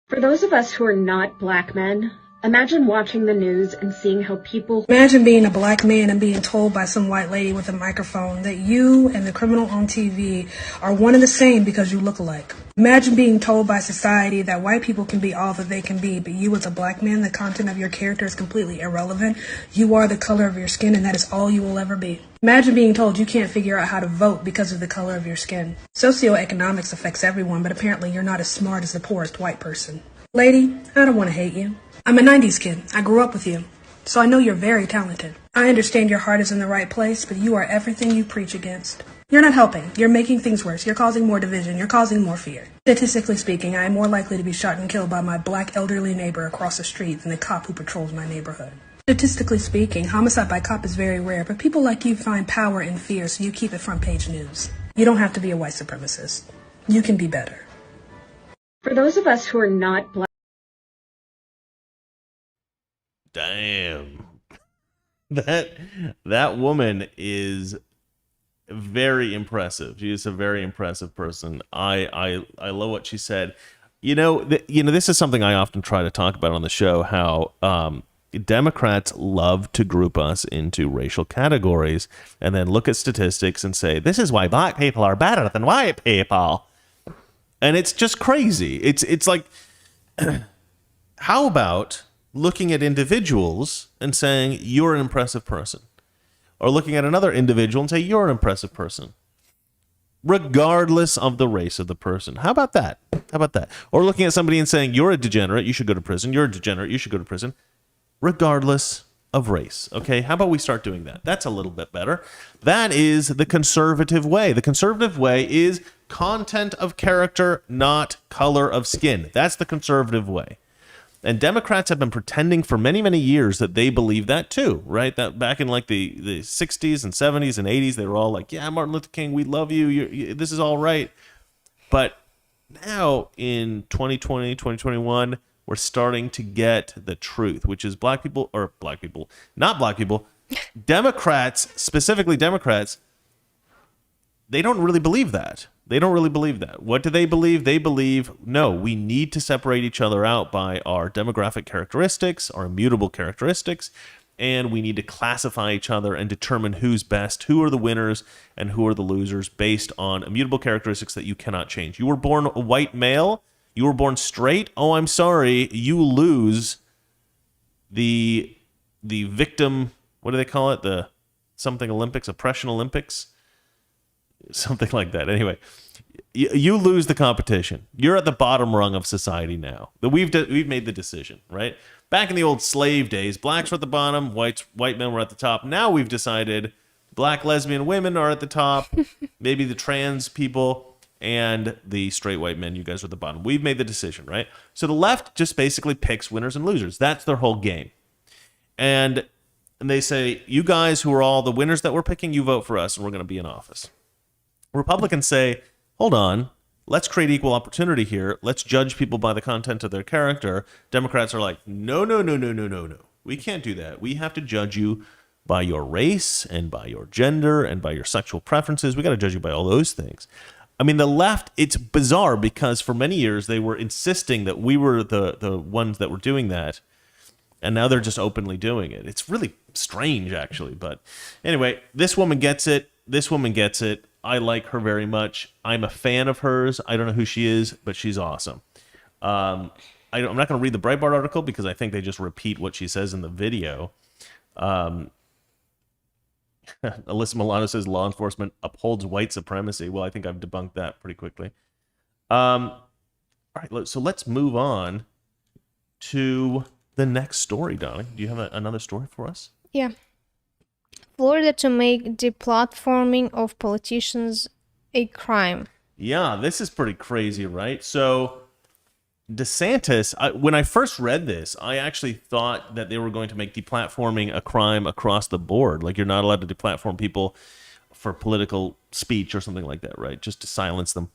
For those of us who are not black men, imagine watching the news and seeing how people... Imagine being a black man and being told by some white lady with a microphone that you and the criminal on TV are one and the same because you look alike. Imagine being told by society that white people can be all that they can be, but you as a black man, the content of your character is completely irrelevant. You are the color of your skin and that is all you will ever be. Imagine being told you can't figure out how to vote because of the color of your skin. Socioeconomics affects everyone, but apparently you're not as smart as the poorest white person. Lady, I don't want to hate you. I'm a 90s kid. I grew up with you. So I know you're very talented. I understand your heart is in the right place, but you are everything you preach against. You're not helping. You're making things worse. You're causing more division. You're causing more fear. Statistically speaking, I am more likely to be shot and killed by my black elderly neighbor across the street than the cop who patrols my neighborhood. Statistically speaking, homicide by cop is very rare, but people like you find power in fear, so you keep it front page news. You don't have to be a white supremacist. You can be better. For those of us who are not black... Damn. That woman is very impressive. She is a very impressive person. I love what she said. This is something I often try to talk about on the show, how Democrats love to group us into racial categories and then look at statistics and say, this is why black people are better than white people. And it's just crazy. It's like, how about looking at individuals and saying, you're an impressive person? Or looking at another individual and say, you're an impressive person, regardless of the race of the person. How about that? Or looking at somebody and saying, you're a degenerate, you should go to prison. You're a degenerate, you should go to prison, regardless of race. Okay, how about we start doing that? That's a little bit better. That is the conservative way. The conservative way is content of character, not color of skin. That's the conservative way. And Democrats have been pretending for many, many years that they believe that too, right? That back in like the 60s and 70s and 80s, they were all like, yeah, Martin Luther King, we love you. This is all right. But now in 2020, 2021, we're starting to get the truth, which is not black people, Democrats, specifically Democrats, they don't really believe that. They don't really believe that. What do they believe? They believe, no, we need to separate each other out by our demographic characteristics, our immutable characteristics, and we need to classify each other and determine who's best, who are the winners, and who are the losers based on immutable characteristics that you cannot change. You were born a white male, you were born straight, oh, I'm sorry, you lose the victim, what do they call it? The something Olympics, oppression Olympics? Something like that. Anyway, you lose the competition. You're at the bottom rung of society now. We've made the decision, right? Back in the old slave days, blacks were at the bottom, white men were at the top. Now we've decided black lesbian women are at the top, maybe the trans people, and the straight white men, you guys are at the bottom. We've made the decision, right? So the left just basically picks winners and losers. That's their whole game. And they say, you guys who are all the winners that we're picking, you vote for us and we're going to be in office. Republicans say, hold on, let's create equal opportunity here. Let's judge people by the content of their character. Democrats are like, no. We can't do that. We have to judge you by your race and by your gender and by your sexual preferences. We got to judge you by all those things. I mean, the left, it's bizarre because for many years they were insisting that we were the ones that were doing that. And now they're just openly doing it. It's really strange, actually. But anyway, this woman gets it. This woman gets it. I like her very much. I'm a fan of hers. I don't know who she is, but she's awesome. I'm not going to read the Breitbart article because I think they just repeat what she says in the video. Alyssa Milano says law enforcement upholds white supremacy. Well, I think I've debunked that pretty quickly. All right, so let's move on to the next story, darling. Do you have another story for us? Yeah. Florida to make deplatforming of politicians a crime. Yeah, this is pretty crazy, right? So DeSantis, when I first read this, I actually thought that they were going to make deplatforming a crime across the board. Like you're not allowed to deplatform people for political speech or something like that, right? Just to silence them,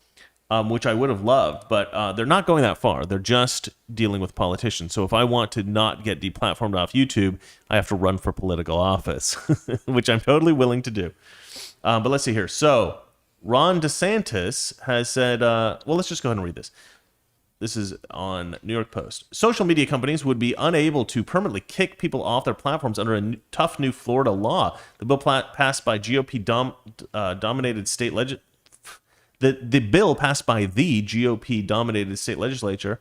which I would have loved. But they're not going that far. They're just dealing with politicians. So if I want to not get deplatformed off YouTube, I have to run for political office, which I'm totally willing to do. But let's see here. So Ron DeSantis has said, well, let's just go ahead and read this. This is on New York Post. Social media companies would be unable to permanently kick people off their platforms under a tough new Florida law. The bill passed by GOP dominated state The bill passed by the GOP-dominated state legislature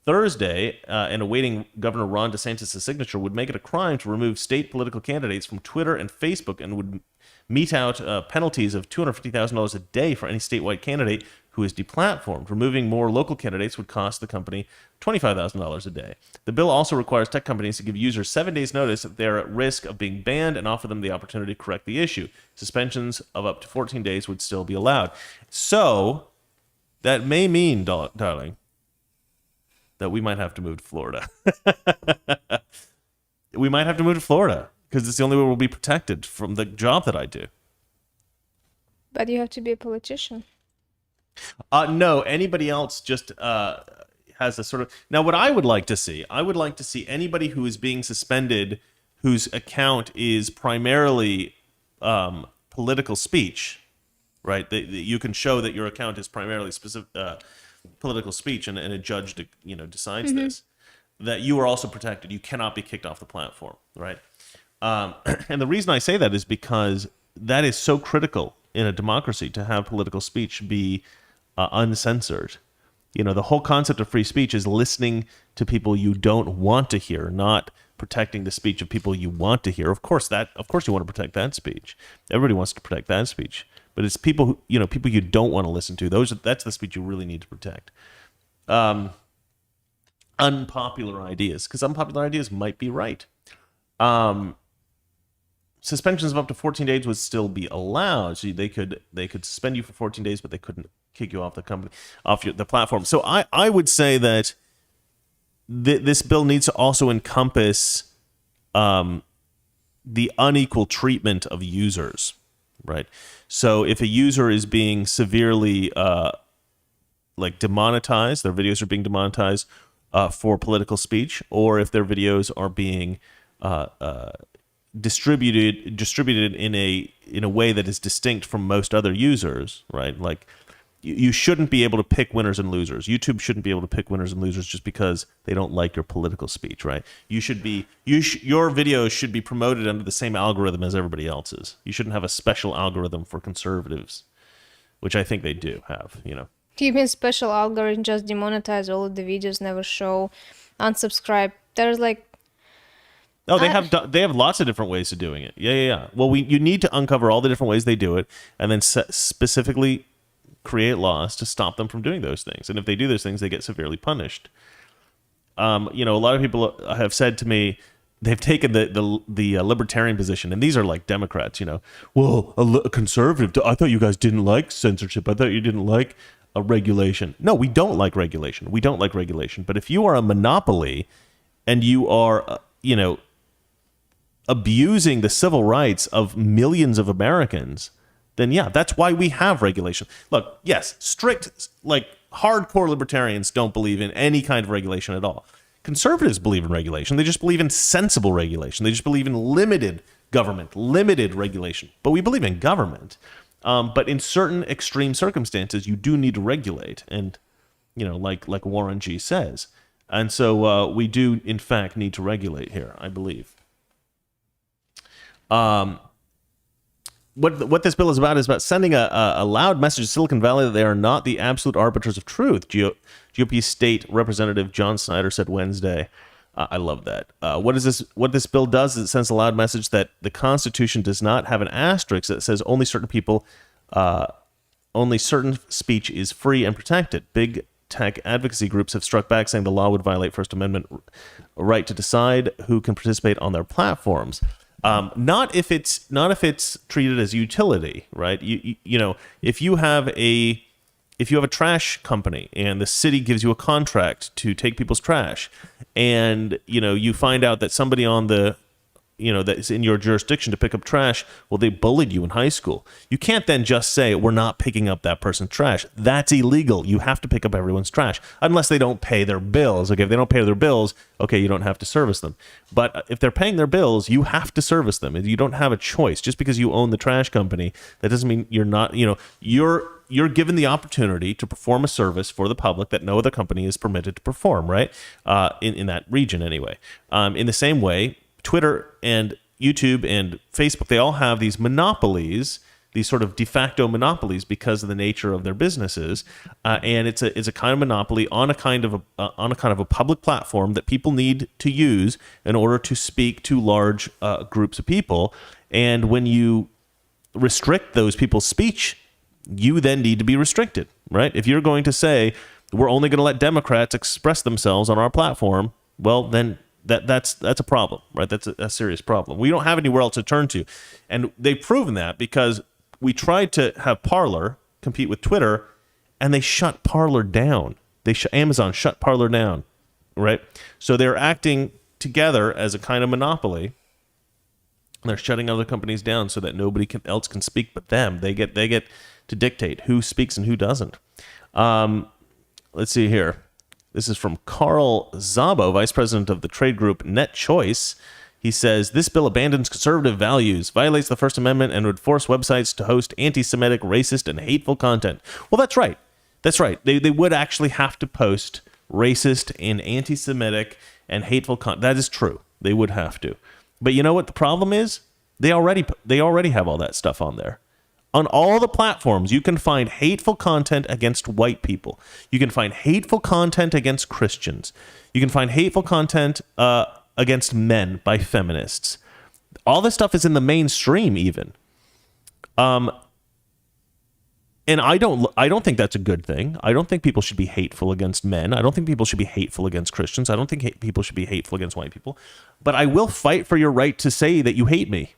Thursday and awaiting Governor Ron DeSantis' signature would make it a crime to remove state political candidates from Twitter and Facebook and would mete out penalties of $250,000 a day for any statewide candidate who is deplatformed. Removing more local candidates would cost the company $25,000 a day. The bill also requires tech companies to give users 7 days' notice if they're at risk of being banned and offer them the opportunity to correct the issue. Suspensions of up to 14 days would still be allowed. So that may mean, darling, that we might have to move to Florida. We might have to move to Florida because it's the only way we'll be protected from the job that I do. But you have to be a politician. No, anybody else just has a sort of... Now, what I would like to see anybody who is being suspended whose account is primarily political speech, right? You can show that your account is primarily specific political speech, and a judge decides this, that you are also protected. You cannot be kicked off the platform, right? And the reason I say that is because that is so critical in a democracy to have political speech be uncensored. The whole concept of free speech is listening to people you don't want to hear, not protecting the speech of people you want to hear. Of course you want to protect that speech. Everybody wants to protect that speech, but it's people you don't want to listen to. That's the speech you really need to protect. Unpopular ideas, because unpopular ideas might be right. Suspensions of up to 14 days would still be allowed. So they could suspend you for 14 days, but they couldn't kick you off the platform. So I would say that this bill needs to also encompass the unequal treatment of users, right? So if a user is being severely demonetized, their videos are being demonetized, for political speech, or if their videos are being distributed in a way that is distinct from most other users, right? Like you shouldn't be able to pick winners and losers. YouTube shouldn't be able to pick winners and losers just because they don't like your political speech, right? Your videos should be promoted under the same algorithm as everybody else's. You shouldn't have a special algorithm for conservatives, which I think they do have, you know. You mean special algorithm just demonetize all of the videos, never show, unsubscribe? There's like... Oh, they have lots of different ways of doing it. Yeah. Well, you need to uncover all the different ways they do it, and then specifically create laws to stop them from doing those things. And if they do those things, they get severely punished. You know, a lot of people have said to me they've taken the libertarian position, and these are like Democrats. You know, well, a conservative. I thought you guys didn't like censorship. I thought you didn't like a regulation. No, we don't like regulation. We don't like regulation. But if you are a monopoly and you are, you know, abusing the civil rights of millions of Americans, then yeah, that's why we have regulation. Look, yes, strict, like hardcore libertarians don't believe in any kind of regulation at all. Conservatives believe in regulation. They just believe in sensible regulation. They just believe in limited government, limited regulation. But we believe in government. But in certain extreme circumstances, you do need to regulate. And, you know, like Warren G says. And so we do, in fact, need to regulate here, I believe. What this bill is about sending a loud message to Silicon Valley that they are not the absolute arbiters of truth. GOP State Representative John Snyder said Wednesday. I love that. What this bill does is it sends a loud message that the Constitution does not have an asterisk that says only certain speech is free and protected. Big tech advocacy groups have struck back, saying the law would violate First Amendment right to decide who can participate on their platforms. Not if it's treated as utility, right? You know, if you have a trash company and the city gives you a contract to take people's trash, and you know you find out that somebody on the that's in your jurisdiction to pick up trash, well, they bullied you in high school. You can't then just say, we're not picking up that person's trash. That's illegal. You have to pick up everyone's trash, unless they don't pay their bills. Okay, if they don't pay their bills, okay, you don't have to service them. But if they're paying their bills, you have to service them. You don't have a choice. Just because you own the trash company, that doesn't mean you're not, you're given the opportunity to perform a service for the public that no other company is permitted to perform, right? In that region anyway. In the same way, Twitter and YouTube and Facebook, they all have these monopolies, these sort of de facto monopolies because of the nature of their businesses, and it's a kind of monopoly on a kind of a public platform that people need to use in order to speak to large groups of people. And when you restrict those people's speech, you then need to be restricted, right? If you're going to say we're only going to let Democrats express themselves on our platform, well, then that's a problem, right? That's a serious problem. We don't have anywhere else to turn to. And they've proven that because we tried to have Parler compete with Twitter, and they shut Parler down. Amazon shut Parler down, right? So they're acting together as a kind of monopoly. They're shutting other companies down so that nobody else can speak but them. They get to dictate who speaks and who doesn't. Let's see here. This is from Carl Szabo, vice president of the trade group Net Choice. He says, this bill abandons conservative values, violates the First Amendment, and would force websites to host anti-Semitic, racist, and hateful content. Well, that's right. That's right. They would actually have to post racist and anti-Semitic and hateful content. That is true. They would have to. But you know what the problem is? They already have all that stuff on there. On all the platforms, you can find hateful content against white people. You can find hateful content against Christians. You can find hateful content against men by feminists. All this stuff is in the mainstream even. And I don't think that's a good thing. I don't think people should be hateful against men. I don't think people should be hateful against Christians. I don't think people should be hateful against white people. But I will fight for your right to say that you hate me.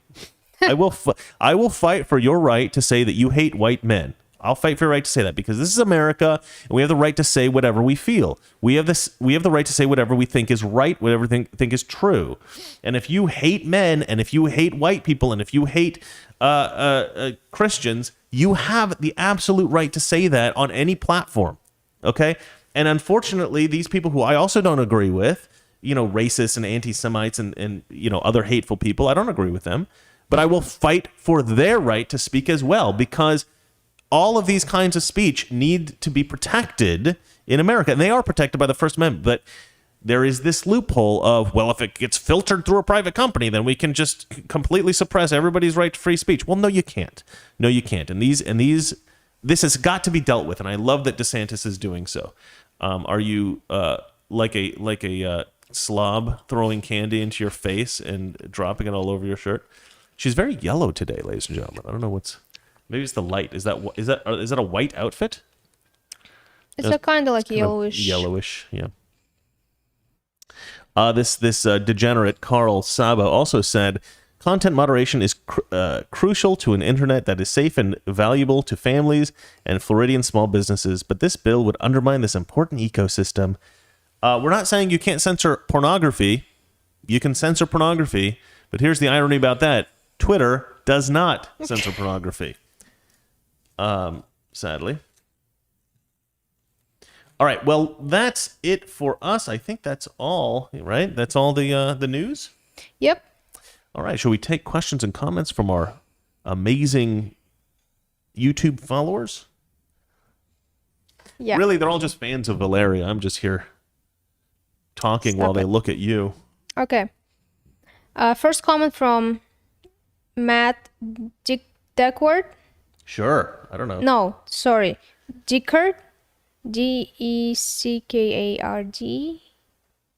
I will fight for your right to say that you hate white men. I'll fight for your right to say that because this is America, and we have the right to say whatever we feel. We have the right to say whatever we think is right, whatever we think is true. And if you hate men, and if you hate white people, and if you hate Christians, you have the absolute right to say that on any platform. Okay? And unfortunately, these people who I also don't agree with, racists and anti-Semites and other hateful people, I don't agree with them. But I will fight for their right to speak as well, because all of these kinds of speech need to be protected in America. And they are protected by the First Amendment. But there is this loophole of, well, if it gets filtered through a private company, then we can just completely suppress everybody's right to free speech. Well, no, you can't. No, you can't. And this has got to be dealt with. And I love that DeSantis is doing so. Are you like a slob throwing candy into your face and dropping it all over your shirt? She's very yellow today, ladies and gentlemen. I don't know maybe it's the light. Is that a white outfit? It's a kind of like yellowish. Yellowish, yeah. This degenerate Carl Saba also said, content moderation is crucial to an internet that is safe and valuable to families and Floridian small businesses, but this bill would undermine this important ecosystem. We're not saying you can't censor pornography. You can censor pornography, but here's the irony about that. Twitter does not censor pornography. Sadly. All right, well, that's it for us. I think that's all, right? That's all the news? Yep. All right, shall we take questions and comments from our amazing YouTube followers? Yeah. Really, they're all just fans of Valeria. I'm just here talking while they look at you. Okay. First comment from Matt Deckard. Sure. I don't know. No, sorry. Deckard. Deckard.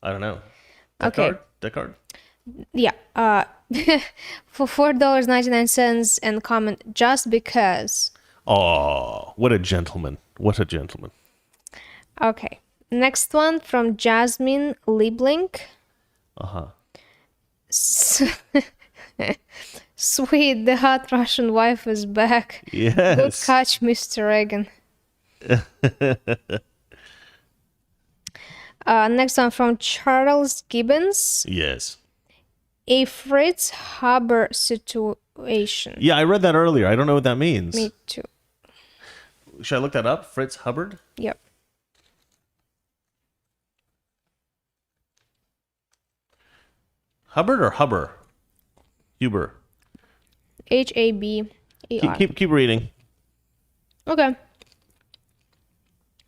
I don't know. Okay. Deckard? Yeah. For $4.99 and comment, just because. Oh, what a gentleman. What a gentleman. Okay. Next one from Jasmine Liebling. Uh-huh. Sweet, the hot Russian wife is back. Yes. Good catch, Mr. Reagan. Next one from Charles Gibbons. Yes. A Fritz Haber situation. Yeah, I read that earlier. I don't know what that means. Me too. Should I look that up? Fritz Hubbard? Yep. Hubbard or Hubber? Huber. Haber. Keep reading. Okay.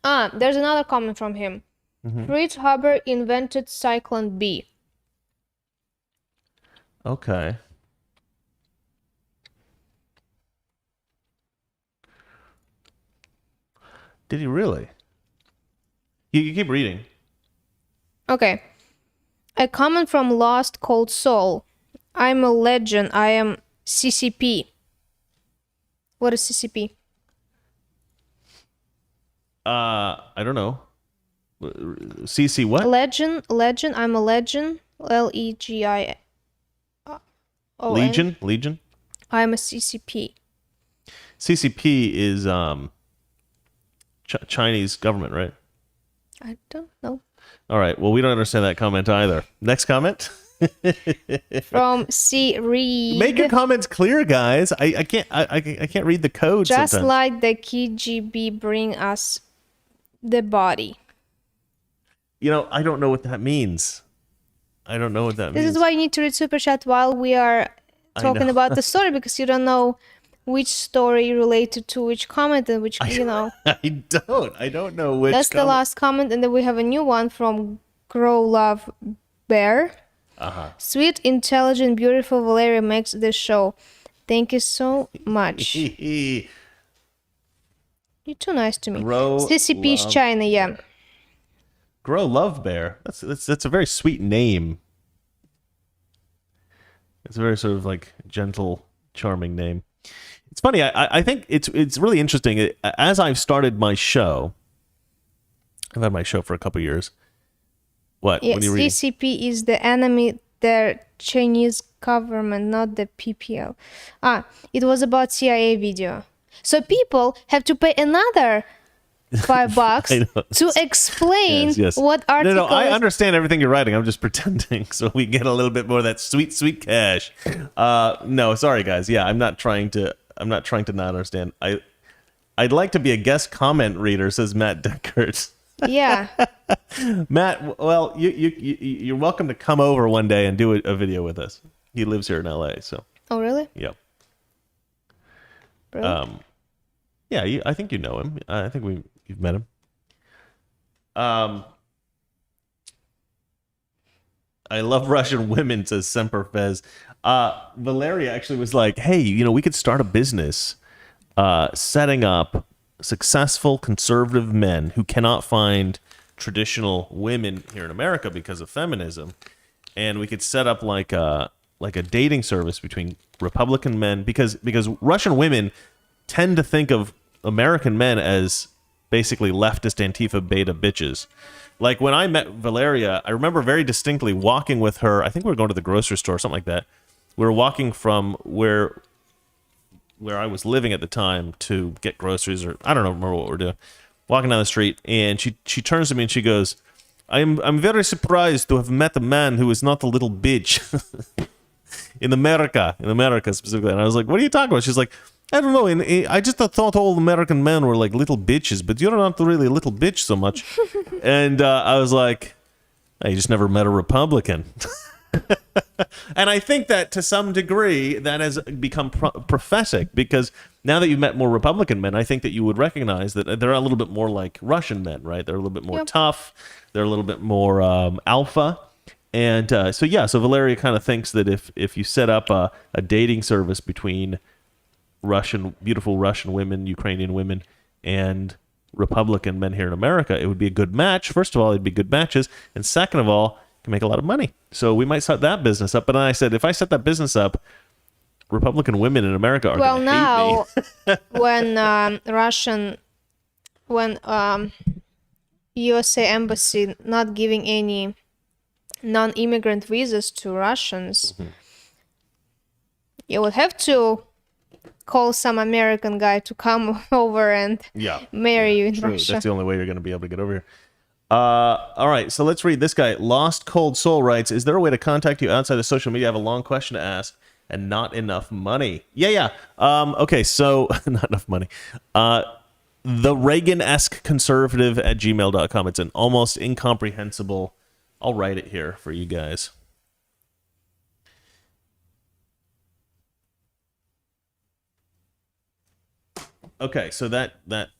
There's another comment from him. Mm-hmm. Fritz Haber invented Cyclone B. Okay. Did he really? You keep reading. Okay. A comment from Lost Cold Soul. I'm a legend. I am CCP. What is CCP? I don't know. CC what? Legend. I'm a legend. Legin. Legion. I'm a CCP. CCP is Chinese government, right? I don't know. All right. Well, we don't understand that comment either. Next comment. From C. Reed. Make your comments clear, guys. I can't read the code. Just sometimes. like the KGB bring us the body. I don't know what that means. This is why you need to read Super Chat while we are talking about the story, because you don't know which story related to which comment and which, I don't know which. That's the last comment, and then we have a new one from Grow Love Bear. Uh-huh. Sweet, intelligent, beautiful Valeria makes this show. Thank you so much. You're too nice to me. CCP's China, yeah. Grow Love Bear. That's a very sweet name. It's a very sort of like gentle, charming name. It's funny. I think it's really interesting. As I've started my show, I've had my show for a couple years. What? Yes, when you read? CCP is the enemy, the Chinese government, not the PPL. It was about CIA video. So people have to pay another $5 to explain what article. No, I understand everything you're writing. I'm just pretending so we get a little bit more of that sweet, sweet cash. No, sorry guys. Yeah, I'm not trying to not understand. I'd like to be a guest comment reader, says Matt Deckert. Yeah. Matt, well, you're welcome to come over one day and do a video with us. He lives here in LA, so. Oh, really? Yep. Really? Yeah, I think you know him. I think you've met him. I love Russian women, says Semper Fez. Valeria actually was like, hey, we could start a business setting up successful conservative men who cannot find traditional women here in America because of feminism. And we could set up like a dating service between Republican men because Russian women tend to think of American men as basically leftist Antifa beta bitches. Like when I met Valeria, I remember very distinctly walking with her. I think we were going to the grocery store or something like that. We were walking from where I was living at the time to get groceries, or I don't remember what we're doing. Walking down the street, and she turns to me and she goes, I'm very surprised to have met a man who is not a little bitch in America specifically. And I was like, what are you talking about? She's like, I don't know. I just thought all American men were like little bitches, but you're not really a little bitch so much. And I was like, you just never met a Republican. And I think that to some degree that has become prophetic, because now that you've met more Republican men, I think that you would recognize that they're a little bit more like Russian men, right? They're a little bit more tough. They're a little bit more alpha. And so Valeria kind of thinks that if you set up a dating service between beautiful Russian women, Ukrainian women, and Republican men here in America, it would be a good match. First of all, it'd be good matches. And second of all, you can make a lot of money. So we might start that business up. But then I said, if I set that business up, Republican women in America are going to hate me. when USA embassy not giving any non-immigrant visas to Russians, you would have to call some American guy to come over and marry you in Russia. That's the only way you're going to be able to get over here. All right, so let's read this guy. Lost Cold Soul writes, is there a way to contact you outside of social media? I have a long question to ask and not enough money. Okay, so not enough money. The Reagan-esque conservative at gmail.com. It's an almost incomprehensible. I'll write it here for you guys. Okay, so that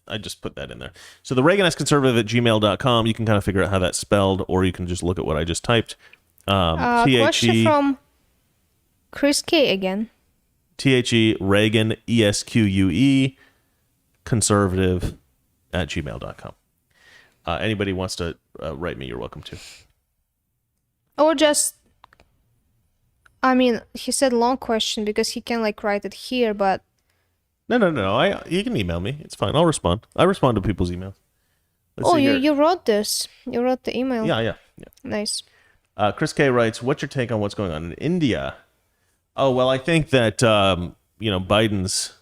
I just put that in there. So the Reagan-esque conservative at gmail.com, you can kind of figure out how that's spelled, or you can just look at what I just typed. Question from Chris K again. THE Reagan ESQUE conservative at gmail.com. Anybody wants to write me, you're welcome to. Or just, he said long question because he can write it here, but No. You can email me. It's fine. I'll respond. I respond to people's emails. You wrote this. You wrote the email. Yeah. Nice. Chris K writes, what's your take on what's going on in India? Oh, well, I think that, Biden's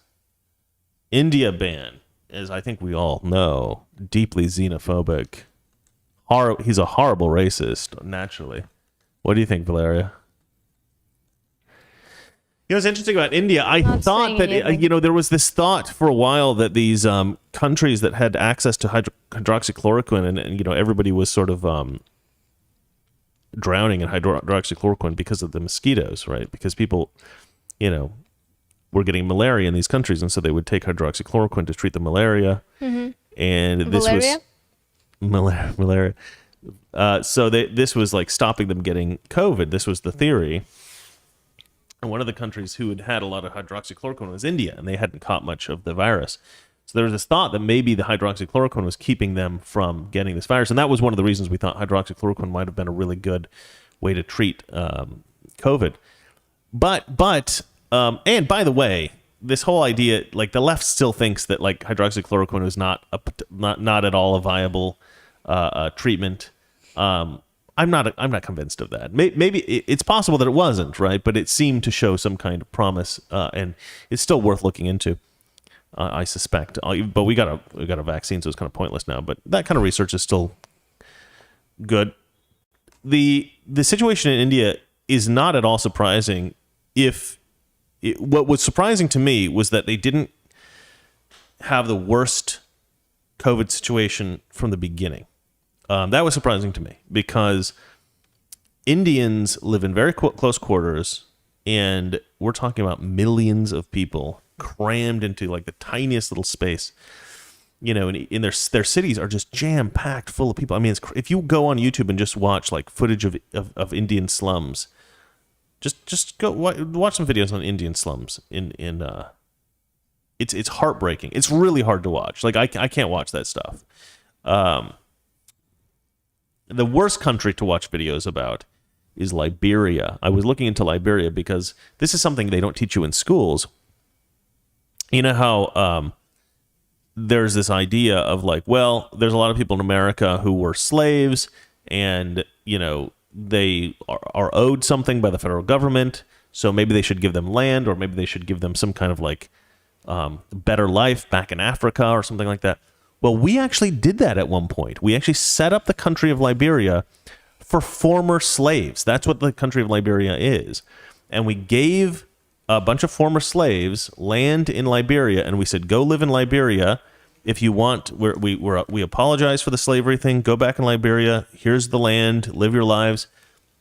India ban is, I think we all know, deeply xenophobic. He's a horrible racist, naturally. What do you think, Valeria? What's interesting about India, I thought that, there was this thought for a while that these countries that had access to hydroxychloroquine and everybody was sort of drowning in hydroxychloroquine because of the mosquitoes, right? Because people, were getting malaria in these countries, and so they would take hydroxychloroquine to treat the malaria. Mm-hmm. And this was malaria. So this was like stopping them getting COVID. This was the theory. And one of the countries who had a lot of hydroxychloroquine was India, and they hadn't caught much of the virus. So there was this thought that maybe the hydroxychloroquine was keeping them from getting this virus. And that was one of the reasons we thought hydroxychloroquine might have been a really good way to treat COVID. But and by the way, this whole idea, the left still thinks that hydroxychloroquine was not at all a viable treatment. I'm not convinced of that. Maybe it's possible that it wasn't, right? But it seemed to show some kind of promise, and it's still worth looking into. I suspect, but we got a vaccine, so it's kind of pointless now. But that kind of research is still good. The situation in India is not at all surprising. What was surprising to me was that they didn't have the worst COVID situation from the beginning. That was surprising to me because Indians live in very close quarters, and we're talking about millions of people crammed into like the tiniest little space. You know, and in their cities are just jam packed full of people. I mean, if you go on YouTube and just watch like footage of Indian slums, just go watch some videos on Indian slums. It's heartbreaking. It's really hard to watch. Like I can't watch that stuff. The worst country to watch videos about is Liberia. I was looking into Liberia because this is something they don't teach you in schools. You know how there's this idea of like, well, there's a lot of people in America who were slaves and, you know, they are owed something by the federal government. So maybe they should give them land, or maybe they should give them some kind of like better life back in Africa or something like that. Well, we actually did that at one point. We actually set up the country of Liberia for former slaves. That's what the country of Liberia is. And we gave a bunch of former slaves land in Liberia, and we said, go live in Liberia if you want. We apologize for the slavery thing. Go back in Liberia. Here's the land. Live your lives.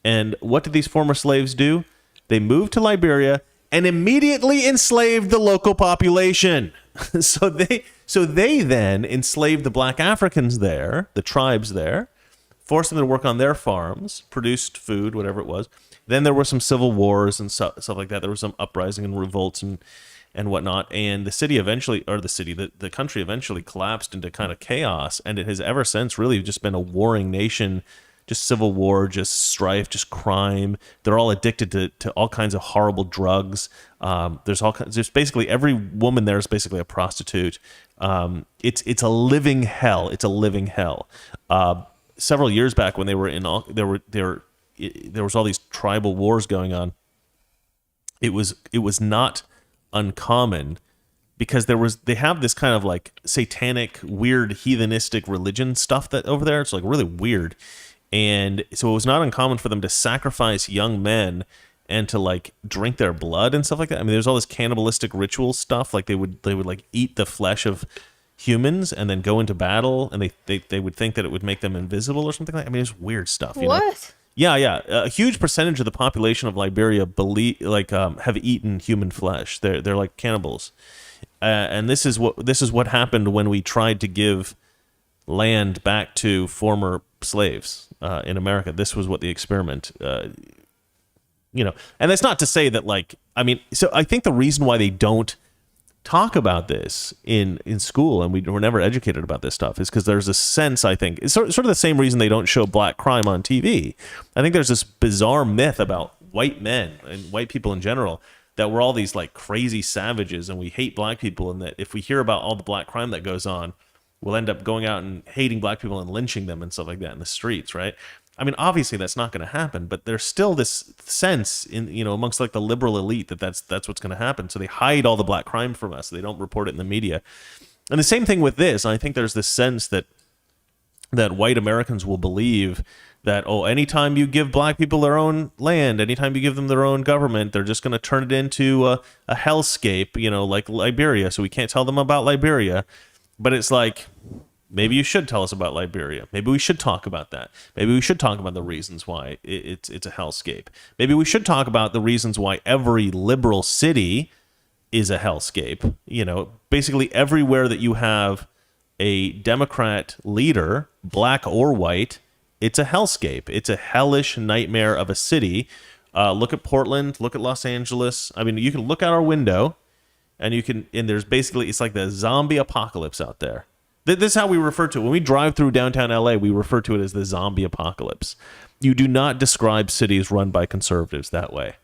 And what did these former slaves do? They moved to Liberia and immediately enslaved the local population. So they then enslaved the black Africans there, the tribes there, forced them to work on their farms, produced food, whatever it was. Then there were some civil wars and stuff like that. There was some uprising and revolts and whatnot. And the city eventually, or the country eventually collapsed into kind of chaos. And it has ever since really just been a warring nation, just civil war, just strife, just crime. They're all addicted to all kinds of horrible drugs. There's basically every woman there is basically a prostitute. It's a living hell. It's a living hell. Several years back when they were there was all these tribal wars going on. It was not uncommon because they have this kind of like satanic, weird, heathenistic religion stuff that over there. It's like really weird. And so it was not uncommon for them to sacrifice young men and to like drink their blood and stuff like that. I mean, there's all this cannibalistic ritual stuff. Like they would like eat the flesh of humans and then go into battle, and they would think that it would make them invisible or something like that. I mean, it's weird stuff. You know? Yeah. A huge percentage of the population of Liberia have eaten human flesh. They're like cannibals, and this is what happened when we tried to give land back to former slaves in America. This was what the experiment, and that's not to say that so I think the reason why they don't talk about this in school, and we're never educated about this stuff, is because there's a sense, I think, it's sort of the same reason they don't show black crime on TV. I think there's this bizarre myth about white men and white people in general that we're all these like crazy savages and we hate black people, and that if we hear about all the black crime that goes on, we'll end up going out and hating black people and lynching them and stuff like that in the streets, right? I mean, obviously that's not going to happen, but there's still this sense in amongst like the liberal elite that's what's going to happen. So they hide all the black crime from us. They don't report it in the media. And the same thing with this. I think there's this sense that white Americans will believe that, anytime you give black people their own land, anytime you give them their own government, they're just going to turn it into a hellscape, like Liberia. So we can't tell them about Liberia. But it's like, maybe you should tell us about Liberia. Maybe we should talk about that. Maybe we should talk about the reasons why it's a hellscape. Maybe we should talk about the reasons why every liberal city is a hellscape. Basically everywhere that you have a Democrat leader, black or white, it's a hellscape. It's a hellish nightmare of a city. Look at Portland. Look at Los Angeles. I mean, you can look out our window, and there's basically, it's like the zombie apocalypse out there. This is how we refer to it. When we drive through downtown LA, we refer to it as the zombie apocalypse. You do not describe cities run by conservatives that way.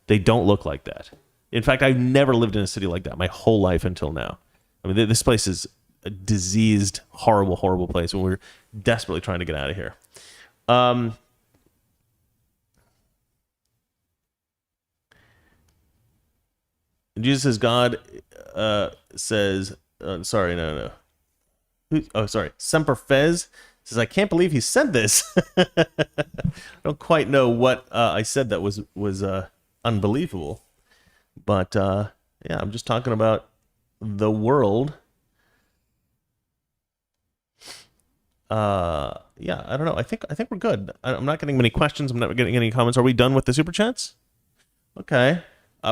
They don't look like that. In fact, I've never lived in a city like that my whole life until now. I mean, this place is a diseased, horrible, horrible place, and we're desperately trying to get out of here. Jesus says God says, sorry, no. Sorry. Semper Fez says, I can't believe he said this. I don't quite know what I said that was unbelievable. But yeah, I'm just talking about the world. yeah, I don't know. I think we're good. I'm not getting many questions. I'm not getting any comments. Are we done with the super chats? Okay.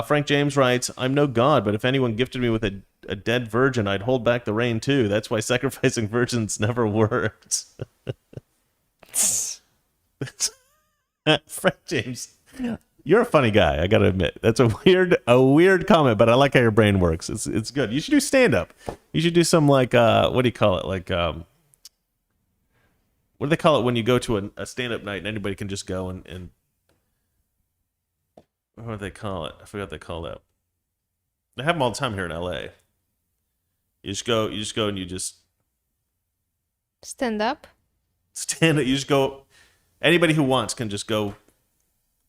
Frank James writes, I'm no god, but if anyone gifted me with a dead virgin, I'd hold back the rain too. That's why sacrificing virgins never worked. Frank James, you're a funny guy, I gotta admit. That's a weird comment, but I like how your brain works. It's good. You should do stand-up. You should do some like what do you call it? Like what do they call it when you go to a stand-up night and anybody can just go and what do they call it? I forgot what they call that. They have them all the time here in LA. You just go and you just Stand up. You just go. Anybody who wants can just go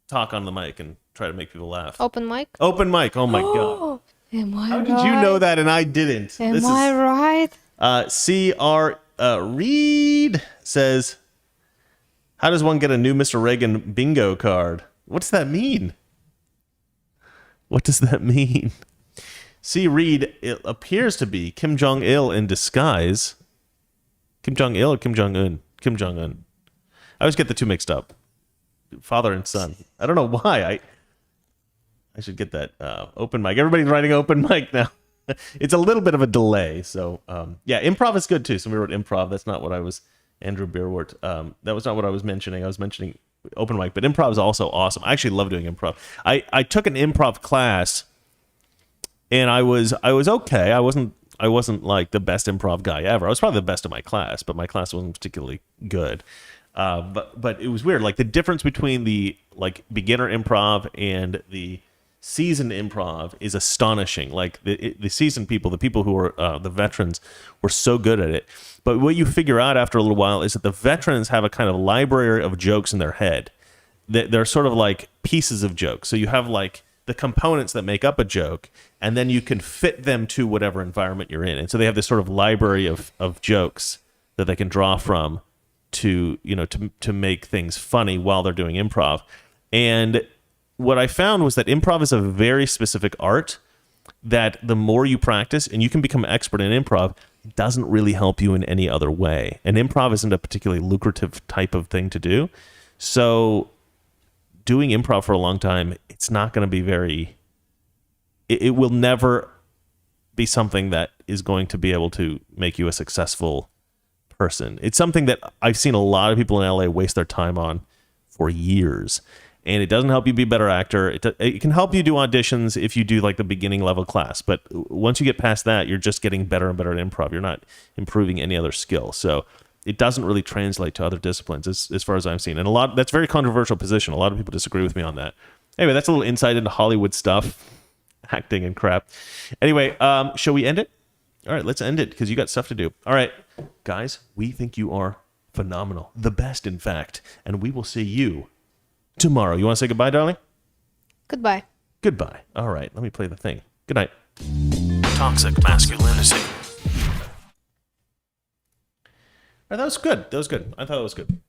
talk on the mic and try to make people laugh. Open mic. Open mic. Oh my god. Am I How right? did you know that and I didn't? Am I right? C.R. Reed says, how does one get a new Mr. Reagan bingo card? What does that mean? What does that mean? C. Reed, it appears to be Kim Jong-il in disguise. Kim Jong-il or Kim Jong-un? Kim Jong-un. I always get the two mixed up. Father and son. I don't know why. I should get that open mic. Everybody's writing open mic now. It's a little bit of a delay. So, yeah, improv is good too. Somebody wrote improv. That's not what I was... Andrew Beerwart. That was not what I was mentioning. I was mentioning open mic, but improv is also awesome. I actually love doing improv. I took an improv class, and I was okay. I wasn't like the best improv guy ever. I was probably the best in my class, but my class wasn't particularly good. But it was weird. Like the difference between the like beginner improv and the seasoned improv is astonishing. Like the seasoned people, the people who are the veterans, were so good at it. But what you figure out after a little while is that the veterans have a kind of library of jokes in their head. They're sort of like pieces of jokes. So you have like the components that make up a joke, and then you can fit them to whatever environment you're in. And so they have this sort of library of jokes that they can draw from to make things funny while they're doing improv. And what I found was that improv is a very specific art that the more you practice, and you can become an expert in improv, it doesn't really help you in any other way. And improv isn't a particularly lucrative type of thing to do. So doing improv for a long time, it's not going to be very... It will never be something that is going to be able to make you a successful person. It's something that I've seen a lot of people in LA waste their time on for years. And it doesn't help you be a better actor. It can help you do auditions if you do like the beginning level class. But once you get past that, you're just getting better and better at improv. You're not improving any other skill. So it doesn't really translate to other disciplines as far as I've seen. And that's a very controversial position. A lot of people disagree with me on that. Anyway, that's a little insight into Hollywood stuff, acting and crap. Anyway, shall we end it? All right, let's end it because you got stuff to do. All right, guys, we think you are phenomenal. The best, in fact. And we will see you tomorrow. You want to say goodbye, darling? Goodbye. Goodbye. All right, let me play the thing. Good night. Toxic masculinity. All right, that was good. I thought that was good.